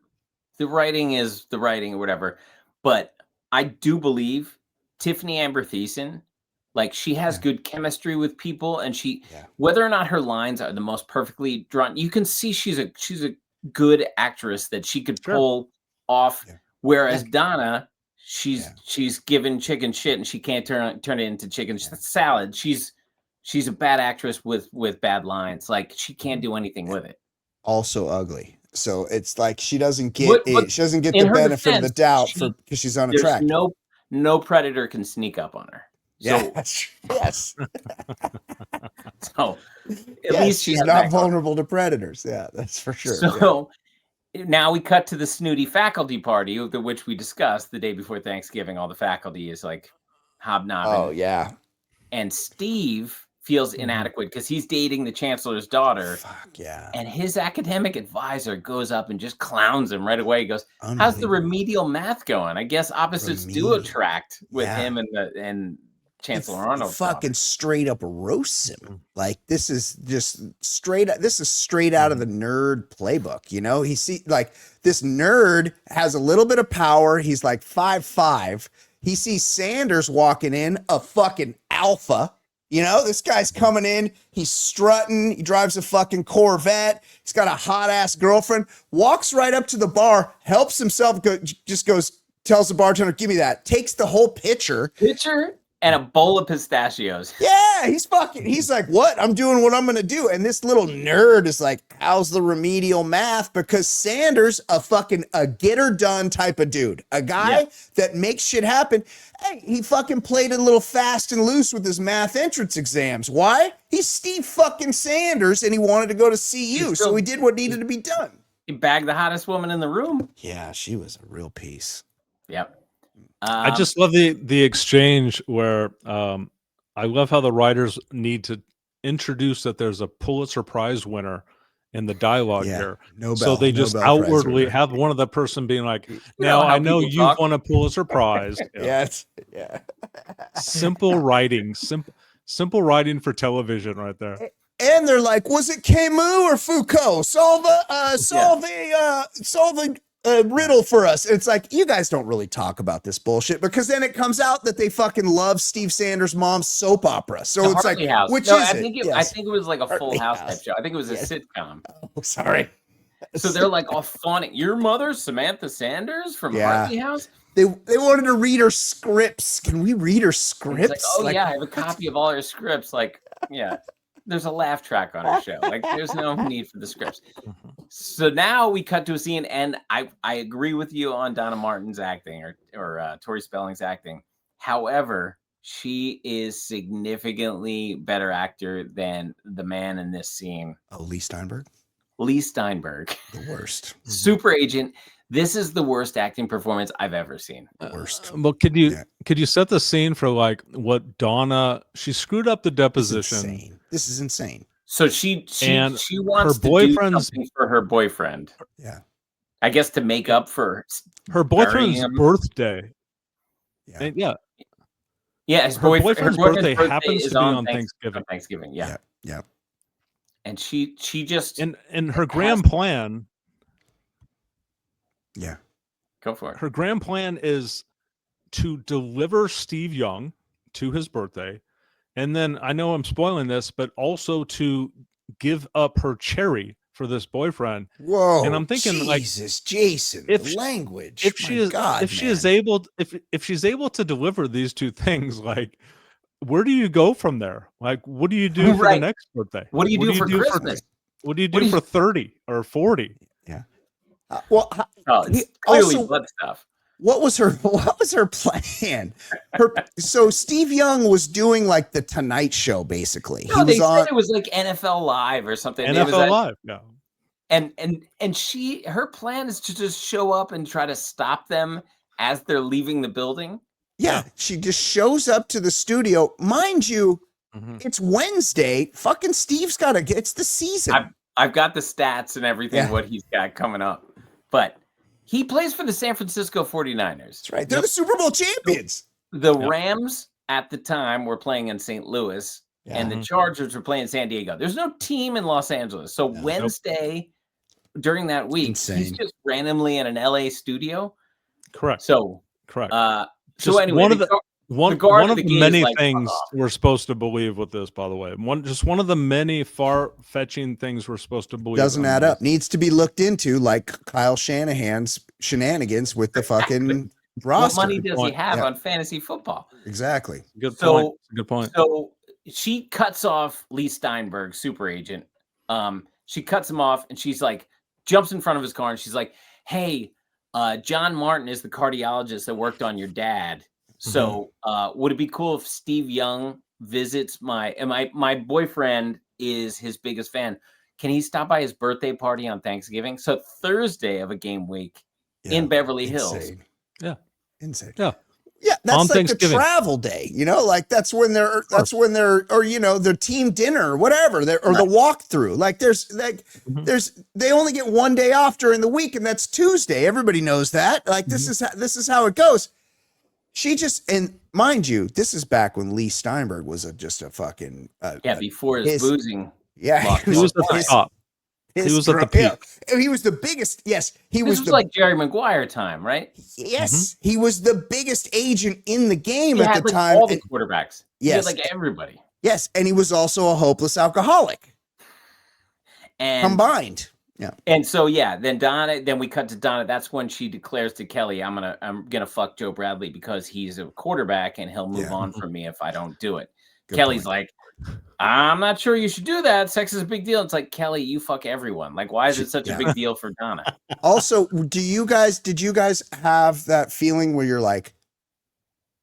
writing is the writing or whatever, but I do believe Tiffany Amber Thiessen, like she has good chemistry with people, and whether or not her lines are the most perfectly drawn, you can see she's a good actress that she could pull off. Whereas Donna, she's given chicken shit and she can't turn it into chicken salad. She's a bad actress with bad lines. Like she can't do anything with it. Also ugly. So it's like she doesn't get the benefit of the doubt because she's unattractive. No predator can sneak up on her. Yes. So at least she's not vulnerable to predators. Yeah, that's for sure. So now we cut to the snooty faculty party, which we discussed the day before Thanksgiving. All the faculty is like hobnobbing. Oh yeah. And Steve feels inadequate because he's dating the chancellor's daughter. Fuck yeah. And his academic advisor goes up and just clowns him right away. He goes, "How's the remedial math going? I guess opposites do attract with him and Chancellor Arnold." Fucking straight up roasts him. Like this is just straight out of the nerd playbook. You know, like this nerd has a little bit of power. He's like 5'5". He sees Sanders walking in, a fucking alpha. You know, this guy's coming in. He's strutting. He drives a fucking Corvette. He's got a hot ass girlfriend. Walks right up to the bar, helps himself, tells the bartender, "Give me that." Takes the whole pitcher. And a bowl of pistachios. Yeah, he's like, "What? I'm doing what I'm going to do." And this little nerd is like, "How's the remedial math?" Because Sanders, a get her done type of dude, a guy that makes shit happen. Hey, he fucking played a little fast and loose with his math entrance exams. Why? He's Steve fucking Sanders and he wanted to go to CU. So he did what needed to be done. He bagged the hottest woman in the room. Yeah, she was a real piece. Yep. I just love the exchange where I love how the writers need to introduce that there's a Pulitzer Prize winner in the dialogue here. So they just outwardly have one of the person being like, "Now I know you've won a Pulitzer Prize." Yeah. Simple writing, simple writing for television right there. And they're like, "Was it Camus or Foucault? Solve a riddle for us." It's like, you guys don't really talk about this bullshit, because then it comes out that they fucking love Steve Sanders' mom's soap opera. So the it's Hartley like, House. which No, is I think it? I think it was like a Hartley Full House House. type show. I think it was a sitcom. Oh, sorry. So they're like all fawning. "Your mother, Samantha Sanders from Hartley House?" They wanted to read her scripts. Can we read her scripts? It's like, I have a copy of all her scripts. Like, yeah. There's a laugh track on her show. Like, there's no need for the scripts. So now we cut to a scene, and I agree with you on Donna Martin's acting or Tori Spelling's acting. However, she is significantly better actor than the man in this scene. Oh, Lee Steinberg? Lee Steinberg. The worst. Super agent. This is the worst acting performance I've ever seen. Worst. Well, could you set the scene for like what Donna? She screwed up the deposition. This is insane. So she wants her boyfriend's, to do something for her boyfriend. Yeah. I guess to make up for her boyfriend's birthday. Yeah. And yeah. Yeah, her boyfriend's birthday happens to be on Thanksgiving. Thanksgiving, yeah. Yeah. And she just and her grand plan. Yeah. Go for it. Her grand plan is to deliver Steve Young to his birthday. And then I know I'm spoiling this, but also to give up her cherry for this boyfriend. Whoa. And I'm thinking, Jesus, Jason, the language. If she is able to deliver these two things, like, where do you go from there? Like, what do you do for the next birthday? What do you do for Christmas? What do you do for 30 or 40? Yeah. It's clearly blood stuff. What was her plan? So Steve Young was doing like the Tonight Show, basically. No, they said it was like NFL Live or something. NFL Live, no. And her plan is to just show up and try to stop them as they're leaving the building. Yeah, she just shows up to the studio. Mind you, it's Wednesday. Fucking Steve's got to get, it's the season. I've got the stats and everything, what he's got coming up. But he plays for the San Francisco 49ers. That's right. They're the Super Bowl champions. The Rams at the time were playing in St. Louis, and the Chargers were playing in San Diego. There's no team in Los Angeles. So Wednesday during that week, he's just randomly in an LA studio. Correct. So correct. So anyway, one of the many things we're supposed to believe with this, by the way. One of the many far-fetching things we're supposed to believe. Doesn't add up. Needs to be looked into, like Kyle Shanahan's shenanigans with the fucking roster. What money does he have on fantasy football? Exactly. Good point. Good point. So she cuts off Lee Steinberg, super agent. She cuts him off, and she's like, jumps in front of his car, and she's like, "Hey, John Martin is the cardiologist that worked on your dad. So would it be cool if Steve Young visits my boyfriend is his biggest fan. can he stop by his birthday party on Thanksgiving? So Thursday of a game week in Beverly Hills. Yeah. Insane. Yeah. Yeah, that's On like the Thanksgiving. travel day, like that's when they're, or their team dinner or whatever, or the walkthrough. Like they only get one day off during the week, and that's Tuesday. Everybody knows that. Like this is how it goes. She just, and mind you, this is back when Lee Steinberg was just a fucking before his boozing. Yeah, he was at the top. He was at the peak. He was the biggest. Yes, this was like Jerry Maguire time, right? Yes, he was the biggest agent in the game he at had, the time. All the quarterbacks. Yes, he had, like everybody. Yes, and he was also a hopeless alcoholic. And combined. Yeah. And so then we cut to Donna. That's when she declares to Kelly, I'm gonna fuck Joe Bradley because he's a quarterback and he'll move on from me if I don't do it. Good Kelly's point. Like, I'm not sure you should do that. Sex is a big deal. It's like, Kelly, you fuck everyone. Like, why is it such a big deal for Donna? Also, did you guys have that feeling where you're like,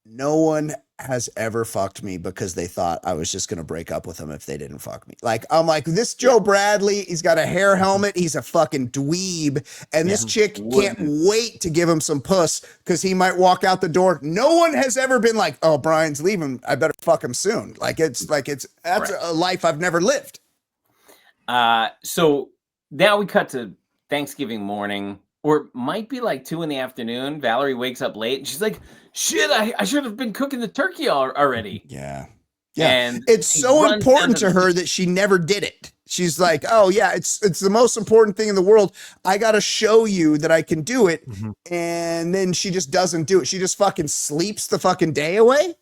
no one has ever fucked me because they thought I was just going to break up with them if they didn't fuck me? Like, I'm like, this Joe Bradley, he's got a hair helmet. He's a fucking dweeb. And this chick can't wait to give him some puss because he might walk out the door. No one has ever been like, oh, Brian's leaving, I better fuck him soon. That's a life I've never lived. So now we cut to Thanksgiving morning, or might be like 2 p.m. Valerie wakes up late and she's like, shit, I should have been cooking the turkey already. Yeah. And it's so important to her that she never did it. She's like, oh yeah, it's the most important thing in the world. I got to show you that I can do it. Mm-hmm. And then she just doesn't do it. She just fucking sleeps the fucking day away.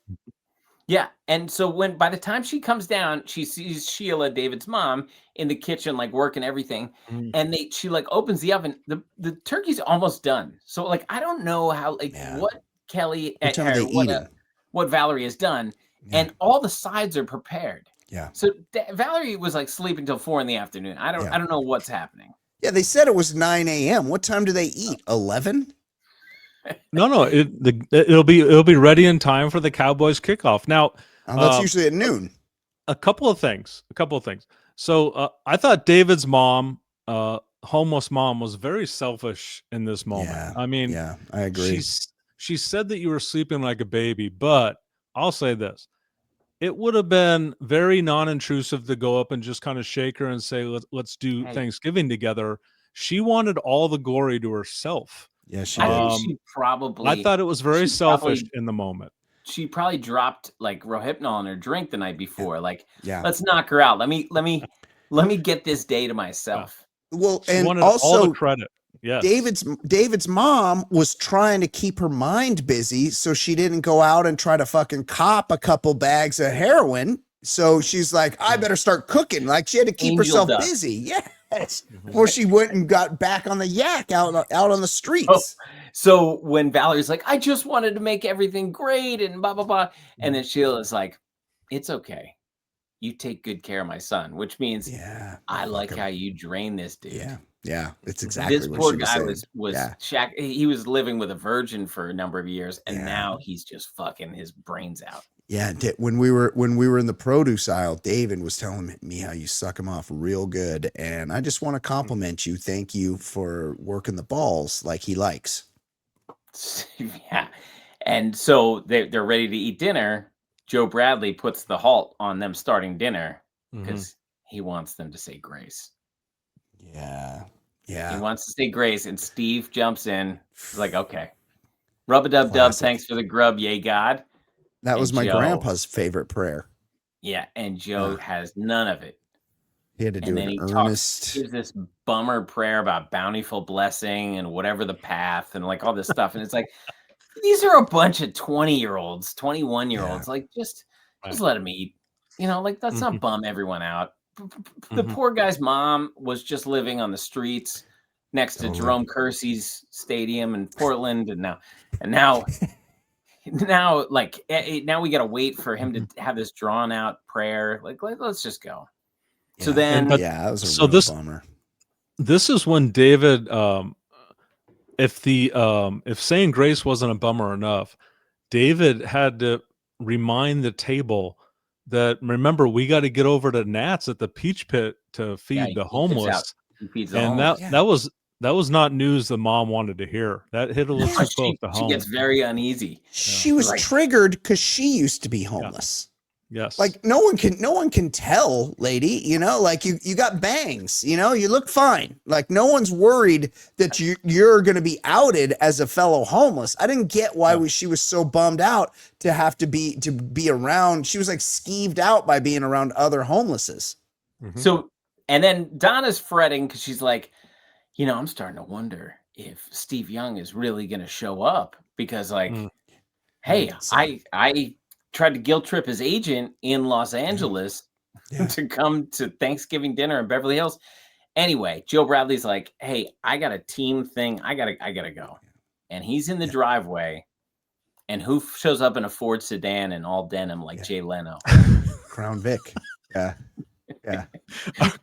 Yeah. And so by the time she comes down, she sees Sheila, David's mom, in the kitchen, like working everything. Mm. And she like opens the oven. The turkey's almost done. So like, I don't know how, what Kelly, what Valerie has done. Yeah. And all the sides are prepared. Yeah. So Valerie was like sleeping till 4 p.m. I don't know what's happening. Yeah. They said it was 9 a.m. What time do they eat? 11? No. It'll be ready in time for the Cowboys kickoff. Now, that's usually at noon. A couple of things. So I thought David's mom, homeless mom, was very selfish in this moment. Yeah, I mean, yeah, I agree. She said that you were sleeping like a baby, but I'll say this: it would have been very non-intrusive to go up and just kind of shake her and say, "Let's do Thanksgiving together." She wanted all the glory to herself. Yeah, she did. I think she probably. I thought it was very selfish in the moment. She probably dropped like Rohypnol in her drink the night before. Like, let's knock her out. Let me get this day to myself. Well, she and wanted also all the credit. Yes. David's mom was trying to keep her mind busy so she didn't go out and try to fucking cop a couple bags of heroin. So she's like, I better start cooking. Like she had to keep herself busy. Yes. Before she went and got back on the yak out on the streets. Oh, so when Valerie's like, I just wanted to make everything great and blah, blah, blah. And then Sheila's like, it's okay. You take good care of my son, which means I like how you drain this dude. Yeah. Yeah. It's exactly this what poor she guy was he was living with a virgin for a number of years. And now he's just fucking his brains out. Yeah, when we were in the produce aisle, David was telling me how you suck him off real good, and I just want to compliment you. Thank you for working the balls like he likes. Yeah, and so they're ready to eat dinner. Joe Bradley puts the halt on them starting dinner because he wants them to say grace. Yeah, he wants to say grace, and Steve jumps in. He's like, "Okay, rub-a-dub-dub. Thanks for the grub, yay God." That was my grandpa's favorite prayer. Yeah, and Joe has none of it. He had to do an earnest. Gives this bummer prayer about bountiful blessing and whatever the path and like all this stuff. And it's like, these are a bunch of 20-year-olds, 21-year-olds. Like, just let them eat. Like, let's not bum everyone out. The poor guy's mom was just living on the streets next to Jerome Kersey's stadium in Portland. And now now we got to wait for him to have this drawn out prayer. Like let's just go. So then, that was a real bummer. This is when David, if saying grace wasn't a bummer enough, David had to remind the table that remember we got to get over to Nat's at the Peach Pit to feed the homeless, He feeds the and homeless. that was not news the mom wanted to hear. That hit a little too close to home. She gets very uneasy. She was triggered because she used to be homeless. Yes. Like no one can tell, lady, you know, like you got bangs, you know, you look fine. Like no one's worried that you're going to be outed as a fellow homeless. I didn't get why she was so bummed out to have to be around. She was like skeeved out by being around other homelesses. Mm-hmm. So, and then Donna's fretting because she's like, you know, I'm starting to wonder if Steve Young is really going to show up because like, hey, I tried to guilt trip his agent in Los Angeles to come to Thanksgiving dinner in Beverly Hills. Anyway, Joe Bradley's like, hey, I got a team thing. I gotta go. And he's in the driveway. And who shows up in a Ford sedan and all denim like Jay Leno? Crown Vic. Yeah. Yeah.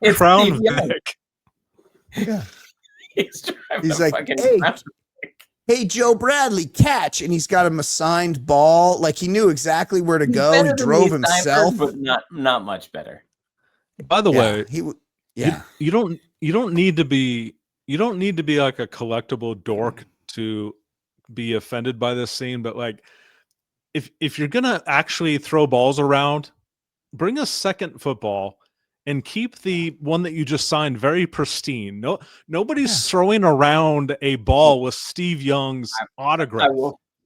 It's Crown Steve Young. Vic. Yeah. He's like, hey, Joe Bradley, catch. And he's got him a signed ball. Like he knew exactly where to go. He drove himself. But not much better. By the way, you don't need to be like a collectible dork to be offended by this scene, but like if you're gonna actually throw balls around, bring a second football and keep the one that you just signed very pristine. Nobody's throwing around a ball with Steve Young's autograph.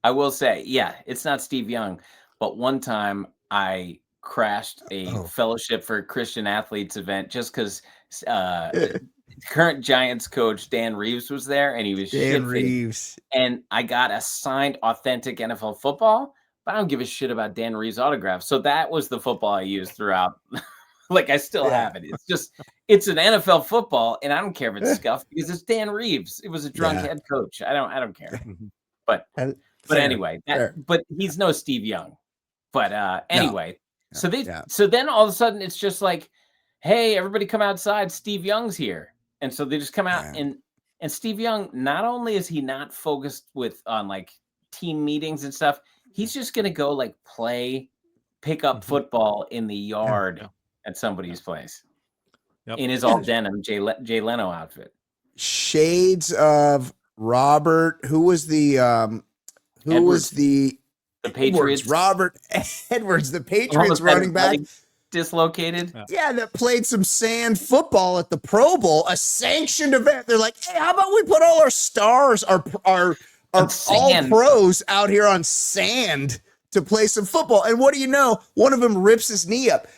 I will say, it's not Steve Young, but one time I crashed a Fellowship for Christian Athletes event just because current Giants coach Dan Reeves was there and he was Reeves. And I got a signed authentic NFL football, but I don't give a shit about Dan Reeves' autograph. So that was the football I used throughout. Like I still have it. It's an NFL football, and I don't care if it's scuffed because it's Dan Reeves. It was a drunk head coach. I don't care. But anyway, but he's no Steve Young. But anyway, so then all of a sudden it's just like, hey, everybody come outside. Steve Young's here, and so they just come out and Steve Young. Not only is he not focused on like team meetings and stuff, he's just gonna go like pick up football in the yard. At somebody's place in his all denim Jay Leno outfit. Shades of Robert. Who was the Patriots? Robert Edwards, the Patriots running back. Dislocated. Yeah, that played some sand football at the Pro Bowl, a sanctioned event. They're like, hey, how about we put all our stars, our all pros out here on sand to play some football? And what do you know? One of them rips his knee up.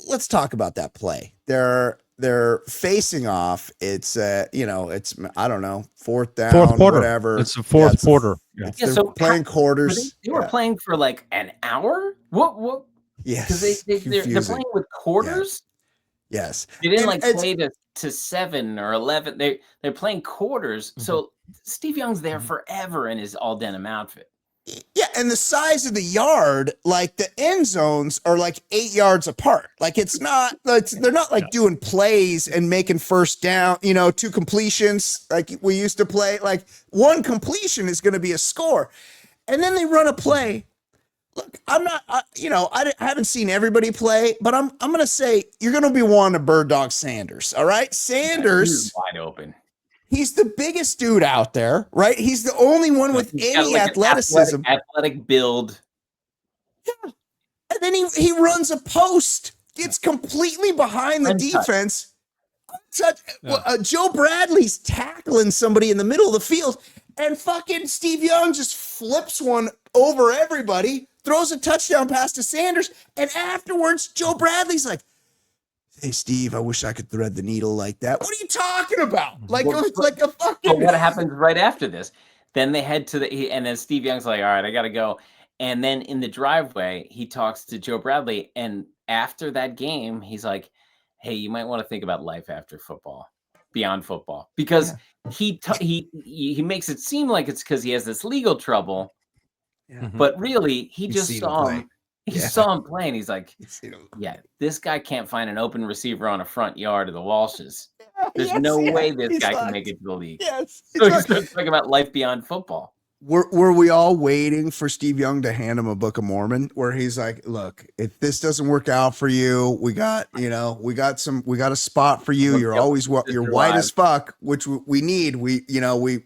Let's talk about that play. They're facing off. It's it's I don't know, fourth quarter, whatever. It's the fourth quarter. So playing quarters. They were playing for like an hour. What? Yes, because they're playing with quarters. Yes, they didn't play to 7 or 11. They're playing quarters. So Steve Young's there forever in his all denim outfit. Yeah, and the size of the yard, like the end zones are like 8 yards apart. Like they're not like doing plays and making first down, 2 completions like we used to play. Like one completion is going to be a score. And then they run a play. Look, I'm not, I haven't seen everybody play, but I'm going to say you're going to be wanting to bird dog Sanders. All right. Sanders wide open. He's the biggest dude out there, right? He's the only one with any athleticism. Athletic build. Yeah. And then he runs a post, gets completely behind the defense. Joe Bradley's tackling somebody in the middle of the field, and fucking Steve Young just flips one over everybody, throws a touchdown pass to Sanders, and afterwards, Joe Bradley's like, hey, Steve, I wish I could thread the needle like that. What are you talking about? Like, it's like a fucking... But what happens right after this? Then they head to and then Steve Young's like, all right, I got to go. And then in the driveway, he talks to Joe Bradley. And after that game, he's like, hey, you might want to think about life after football, beyond football. Because he makes it seem like it's because he has this legal trouble. Yeah. But really, he just saw him. He saw him playing. He's like, this guy can't find an open receiver on a front yard of the Walshes. There's no way this guy can make it to the league. Yes. So he's talking about life beyond football. Were we all waiting for Steve Young to hand him a Book of Mormon where he's like, look, if this doesn't work out for you, we got a spot for you. You're always you're white as fuck, which we need. We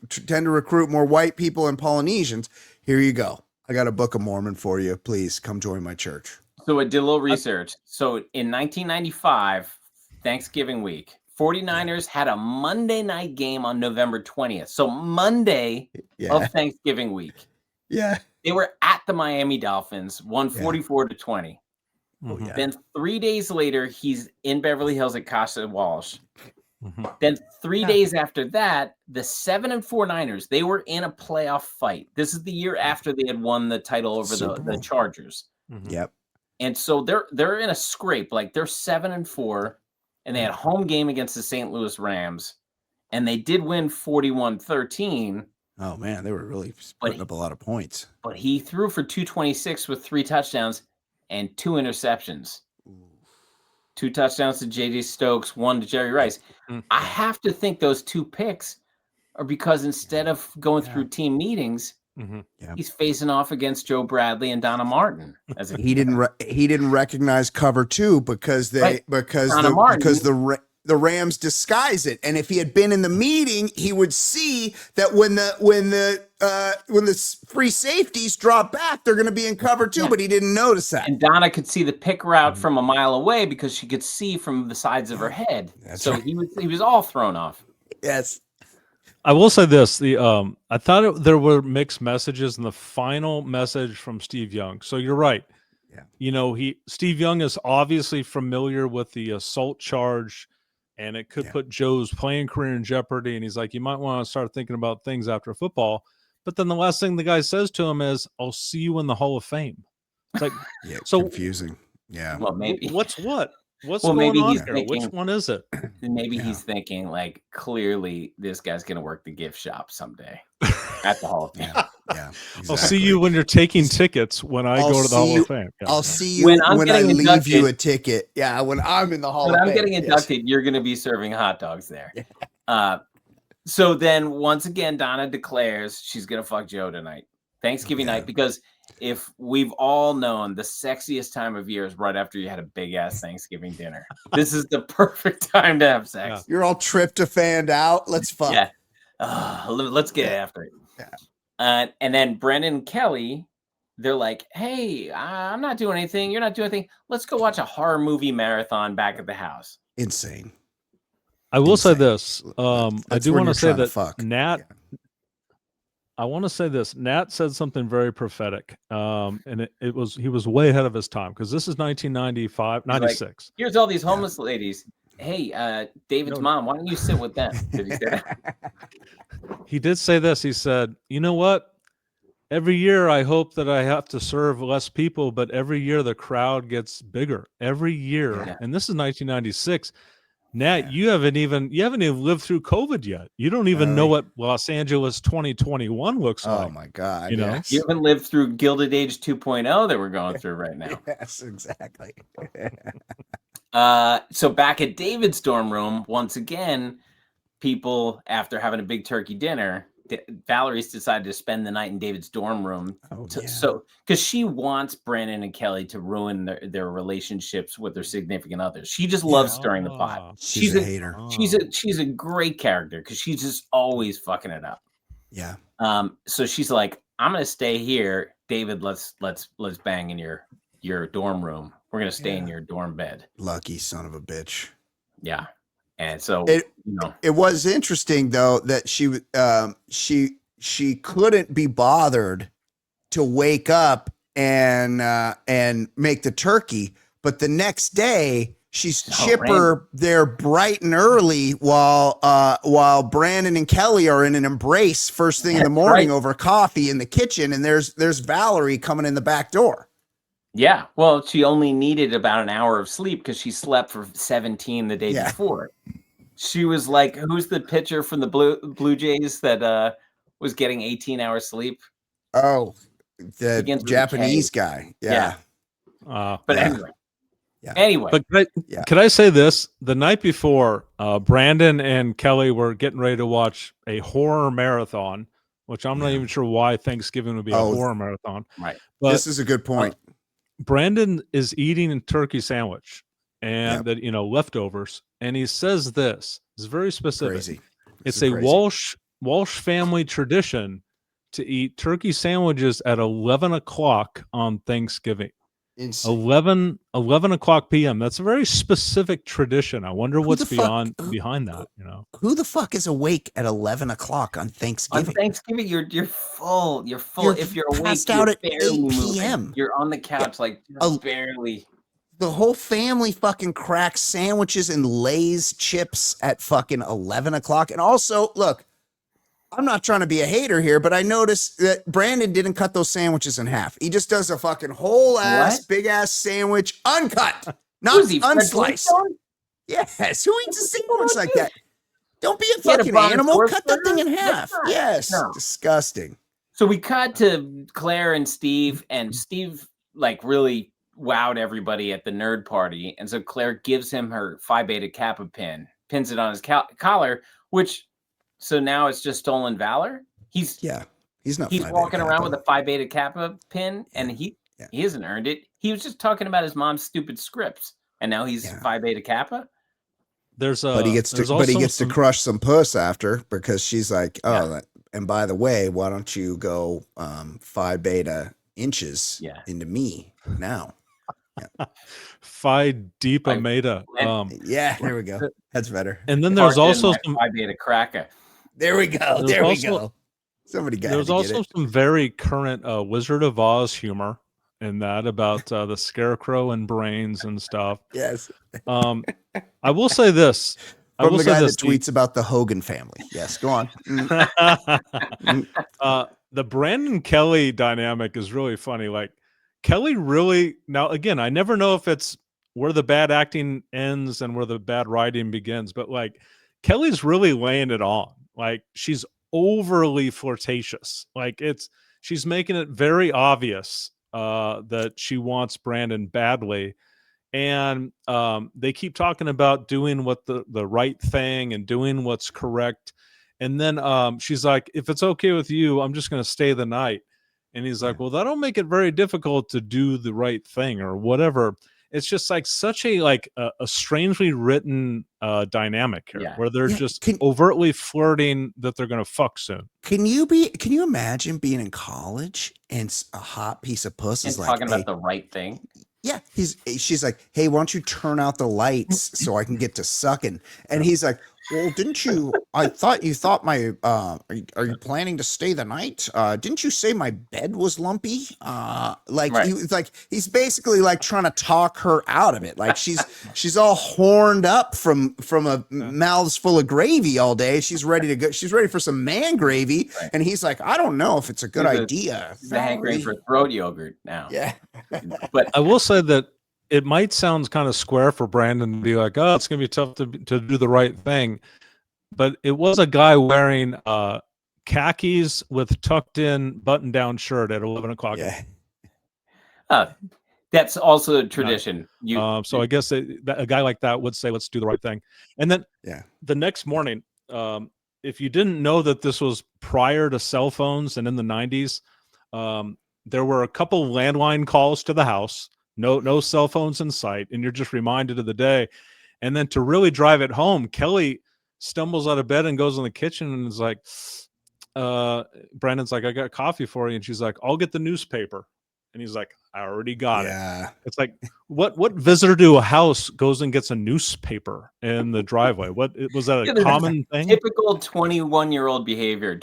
tend to recruit more white people and Polynesians. Here you go. I got a Book of Mormon for you. Please come join my church. So I did a little research. So in 1995, Thanksgiving week, 49ers had a Monday night game on November 20th. So Monday of Thanksgiving week. Yeah. They were at the Miami Dolphins, won 44-20. Oh, yeah. Then 3 days later, he's in Beverly Hills at Casa Walsh. Then 3 days after that, the 7-4 Niners, they were in a playoff fight. This is the year after they had won the title over the Chargers. Yep. And so they're in a scrape. Like they're 7-4. And they had a home game against the St. Louis Rams, and they did win 41-13. Oh, man, they were really putting up a lot of points. But he threw for 226 with 3 touchdowns and 2 interceptions. Ooh. 2 touchdowns to J.D. Stokes, 1 to Jerry Rice. I have to think those 2 picks are because instead of going through team meetings, he's facing off against Joe Bradley and Donna Martin. He didn't recognize cover 2 because the Rams disguise it. And if he had been in the meeting, he would see that when the free safeties drop back, they're going to be in cover 2. But he didn't notice that. And Donna could see the pick route from a mile away because she could see from the sides of her head. So right. he was all thrown off. Yes. I will say this: I thought there were mixed messages in the final message from Steve Young. So you're right. Yeah. Steve Young is obviously familiar with the assault charge, and it could put Joe's playing career in jeopardy. And he's like, you might want to start thinking about things after football. But then the last thing the guy says to him is, "I'll see you in the Hall of Fame." It's like, so confusing. Yeah. Well, maybe what's going on here? Thinking, which one is it? Maybe he's thinking like, clearly this guy's going to work the gift shop someday at the Hall of Fame. Yeah. Exactly. I'll see you when you're taking tickets when I go to the Hall of Fame. Yeah. I'll see you when I leave you a ticket. Yeah. When I'm in the Hall of Fame. When I'm getting inducted, you're going to be serving hot dogs there. So then once again, Donna declares she's going to fuck Joe tonight, Thanksgiving night, because if we've all known the sexiest time of year is right after you had a big ass Thanksgiving dinner. This is the perfect time to have sex. Yeah. You're all tryptophaned out. Let's fuck. Yeah. Let's get after it. Yeah. And then Brendan and Kelly, they're like, hey, I'm not doing anything. You're not doing anything. Let's go watch a horror movie marathon back at the house. Insane. I will say this. I do want to say that Nat. Yeah. I want to say this. Nat said something very prophetic, and he was way ahead of his time because this is 1995, 96. Like, here's all these homeless ladies. Hey, David's mom, why don't you sit with them? Did he say that? He did say this. He said, you know what? Every year I hope that I have to serve less people, but every year the crowd gets bigger. Every year. And this is 1996. Nat, you haven't even lived through COVID yet. You don't even know what Los Angeles 2021 looks like. Oh my God! You haven't lived through Gilded Age 2.0 that we're going through right now. Yes, exactly. So back at David's dorm room, once again, people after having a big turkey dinner, Valerie's decided to spend the night in David's dorm room. So because she wants Brandon and Kelly to ruin their relationships with their significant others. She just loves stirring the pot. She's a hater. She's a great character because she's just always fucking it up. Yeah. So she's like, I'm gonna stay here, David. Let's bang in your dorm room. We're gonna stay in your dorm bed. Lucky son of a bitch. Yeah. And so it was interesting though that she couldn't be bothered to wake up and make the turkey, but the next day she's chipper there bright and early while Brandon and Kelly are in an embrace first thing in the morning over coffee in the kitchen, and there's Valerie coming in the back door. Yeah, well, she only needed about an hour of sleep because she slept for 17 the day before. She was like, who's the pitcher from the Blue Jays that was getting 18 hours sleep? Oh, the Japanese guy. Yeah. But anyway. Yeah. Anyway. But could I say this? The night before, Brandon and Kelly were getting ready to watch a horror marathon which I'm not even sure why Thanksgiving would be a horror marathon. Right. But this is a good point. Brandon is eating a turkey sandwich and that, leftovers. And he says this is very specific. Crazy. It's a Walsh family tradition to eat turkey sandwiches at 11 o'clock on Thanksgiving. 11 o'clock p.m. That's a very specific tradition. I wonder what's behind that. Who the fuck is awake at 11 o'clock on Thanksgiving? On Thanksgiving, you're full. You're full. If you're awake, passed out at 8 p.m. Moving. You're on the couch like barely. The whole family fucking cracks sandwiches and Lay's chips at fucking 11 o'clock. And also, look, I'm not trying to be a hater here, but I noticed that Brandon didn't cut those sandwiches in half. He just does a fucking whole ass, big ass sandwich, uncut, not unsliced. Yes, who eats a sandwich like that? Don't be a fucking animal. Cut that thing in half. Yes, disgusting. So we cut to Claire and Steve like really wowed everybody at the nerd party, and so Claire gives him her Phi Beta Kappa pins it on his collar, which. So now it's just stolen valor. He's walking around with a Phi Beta Kappa pin, and he hasn't earned it. He was just talking about his mom's stupid scripts, and now he's Phi Beta Kappa. But he gets to crush some puss after, because she's like, and by the way, why don't you go Phi Beta inches into me now? Phi Deepa Meta. There we go. That's better. And then there's also some Phi Beta Cracker. There we go. We go. Somebody got it. There's also some very current Wizard of Oz humor in that about the scarecrow and brains and stuff. Yes. I will say this. From the guy that tweets about the Hogan family. Yes, go on. The Brandon Kelly dynamic is really funny. Like, Kelly really, now again, I never know if it's where the bad acting ends and where the bad writing begins, but like, Kelly's really laying it on. Like, she's overly flirtatious. Like, she's making it very obvious that she wants Brandon badly. And they keep talking about doing what the right thing and doing what's correct. And then she's like, if it's okay with you, I'm just going to stay the night. And he's like, well, that'll make it very difficult to do the right thing or whatever. It's just like such a strangely written dynamic here where they're just overtly flirting that they're going to fuck soon. Can you imagine being in college and a hot piece of puss is like talking about the right thing? Yeah, she's like, hey, why don't you turn out the lights so I can get to sucking? And he's like, well, didn't you? I thought you thought my. Are you planning to stay the night? Didn't you say my bed was lumpy? He's basically like trying to talk her out of it. Like she's all horned up from a mouths full of gravy all day. She's ready to go. She's ready for some man gravy, and he's like, I don't know if it's a good idea. He's hankering for throat yogurt now. Yeah, but I will say that it might sound kind of square for Brandon to be like, oh, it's going to be tough to do the right thing. But it was a guy wearing khakis with tucked in button down shirt at 11 o'clock. Yeah. That's also a tradition. So I guess a guy like that would say, let's do the right thing. And then the next morning, if you didn't know that this was prior to cell phones and in the 90s, there were a couple landline calls to the house. No cell phones in sight, and you're just reminded of the day. And then to really drive it home, Kelly stumbles out of bed and goes in the kitchen and is like, Brandon's like, I got coffee for you. And she's like, I'll get the newspaper. And he's like, I already got it. It's like, what visitor to a house goes and gets a newspaper in the driveway? What was that a common thing? Typical 20-year-old behavior.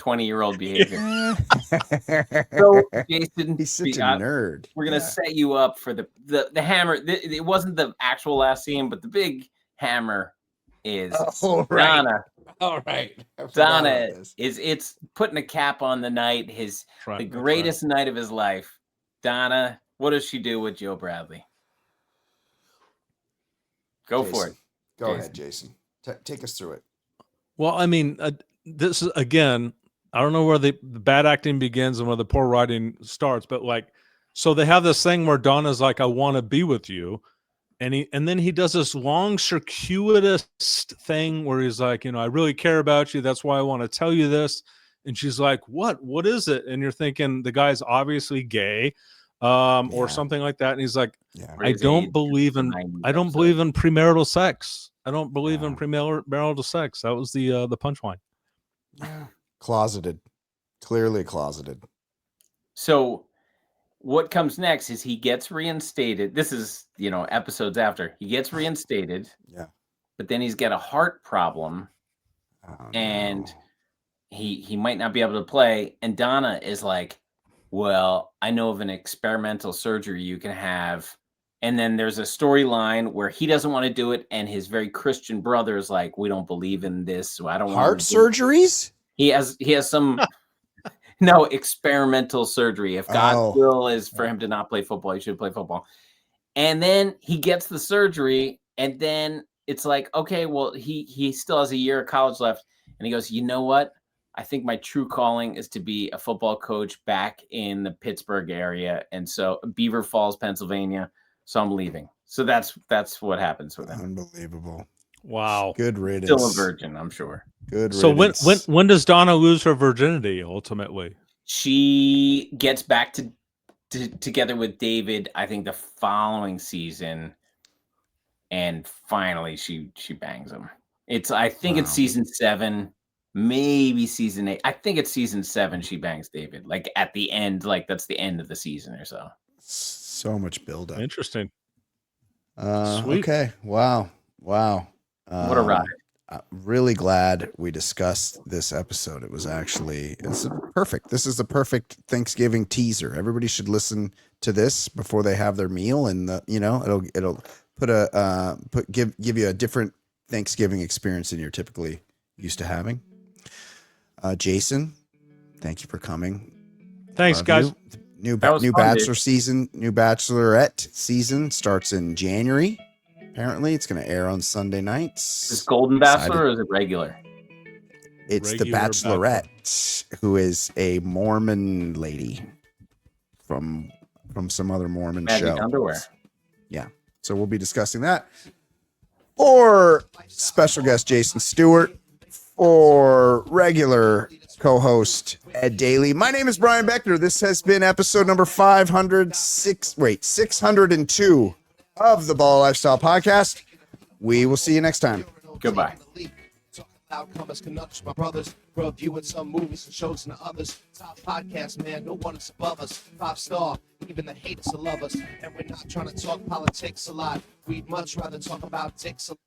So, Jason, he's such a nerd. We're gonna set you up for the hammer. It wasn't the actual last scene, but the big hammer is Donna. All right. Donna it's putting a cap on the night, the greatest night of his life. Donna, what does she do with Joe Bradley? Go for it. Go ahead, Jason. Take us through it. Well, I mean, this is, again, I don't know where the bad acting begins and where the poor writing starts, but like, so they have this thing where Donna's like, I want to be with you. And then he does this long circuitous thing where he's like, I really care about you. That's why I want to tell you this. And she's like, what is it? And you're thinking the guy's obviously gay, or something like that. And he's like, I don't believe in premarital sex. I don't believe in premarital sex. That was the punchline. Yeah. Closeted. Clearly closeted. So what comes next is he gets reinstated. This is, episodes after. He gets reinstated. Yeah. But then he's got a heart problem. And he might not be able to play. And Donna is like, well, I know of an experimental surgery you can have. And then there's a storyline where he doesn't want to do it. And his very Christian brother is like, we don't believe in this. So I don't want heart surgeries. He has some experimental surgery. If God's will is for him to not play football, he should play football. And then he gets the surgery. And then it's like, okay, well, he still has a year of college left. And he goes, you know what? I think my true calling is to be a football coach back in the Pittsburgh area. And so Beaver Falls, Pennsylvania. So I'm leaving. So that's what happens with him. Unbelievable. Wow. Good riddance. Still a virgin, I'm sure. Good riddance. So when does Donna lose her virginity ultimately? She gets back together with David, I think the following season. And finally she bangs him. I think it's season 7. Maybe season 8. I think it's season 7 she bangs David. Like at the end, like that's the end of the season or so. So much buildup. Interesting. Sweet. Okay. Wow. What a ride. I'm really glad we discussed this episode. It's perfect. This is the perfect Thanksgiving teaser. Everybody should listen to this before they have their meal, and it'll give you a different Thanksgiving experience than you're typically used to having. Jason, thank you for coming. Thanks, guys. New Bachelorette season starts in January. Apparently, it's going to air on Sunday nights. Is Golden Bachelor or is it regular? It's the Bachelorette, who is a Mormon lady from some other Mormon Magic show. Underwear. Yeah. So we'll be discussing that. For special guest Jason Stewart, for regular co-host Ed Daly. My name is Brian Beckner. This has been episode number 602 of the Ball Lifestyle Podcast. We will see you next time. Goodbye. Outcomers, conductors, my brothers, reviewing some movies and shows and others. Top podcast, man, no one is above us. 5-star, even the haters will love us. And we're not trying to talk politics a lot. We'd much rather talk about dicks a lot.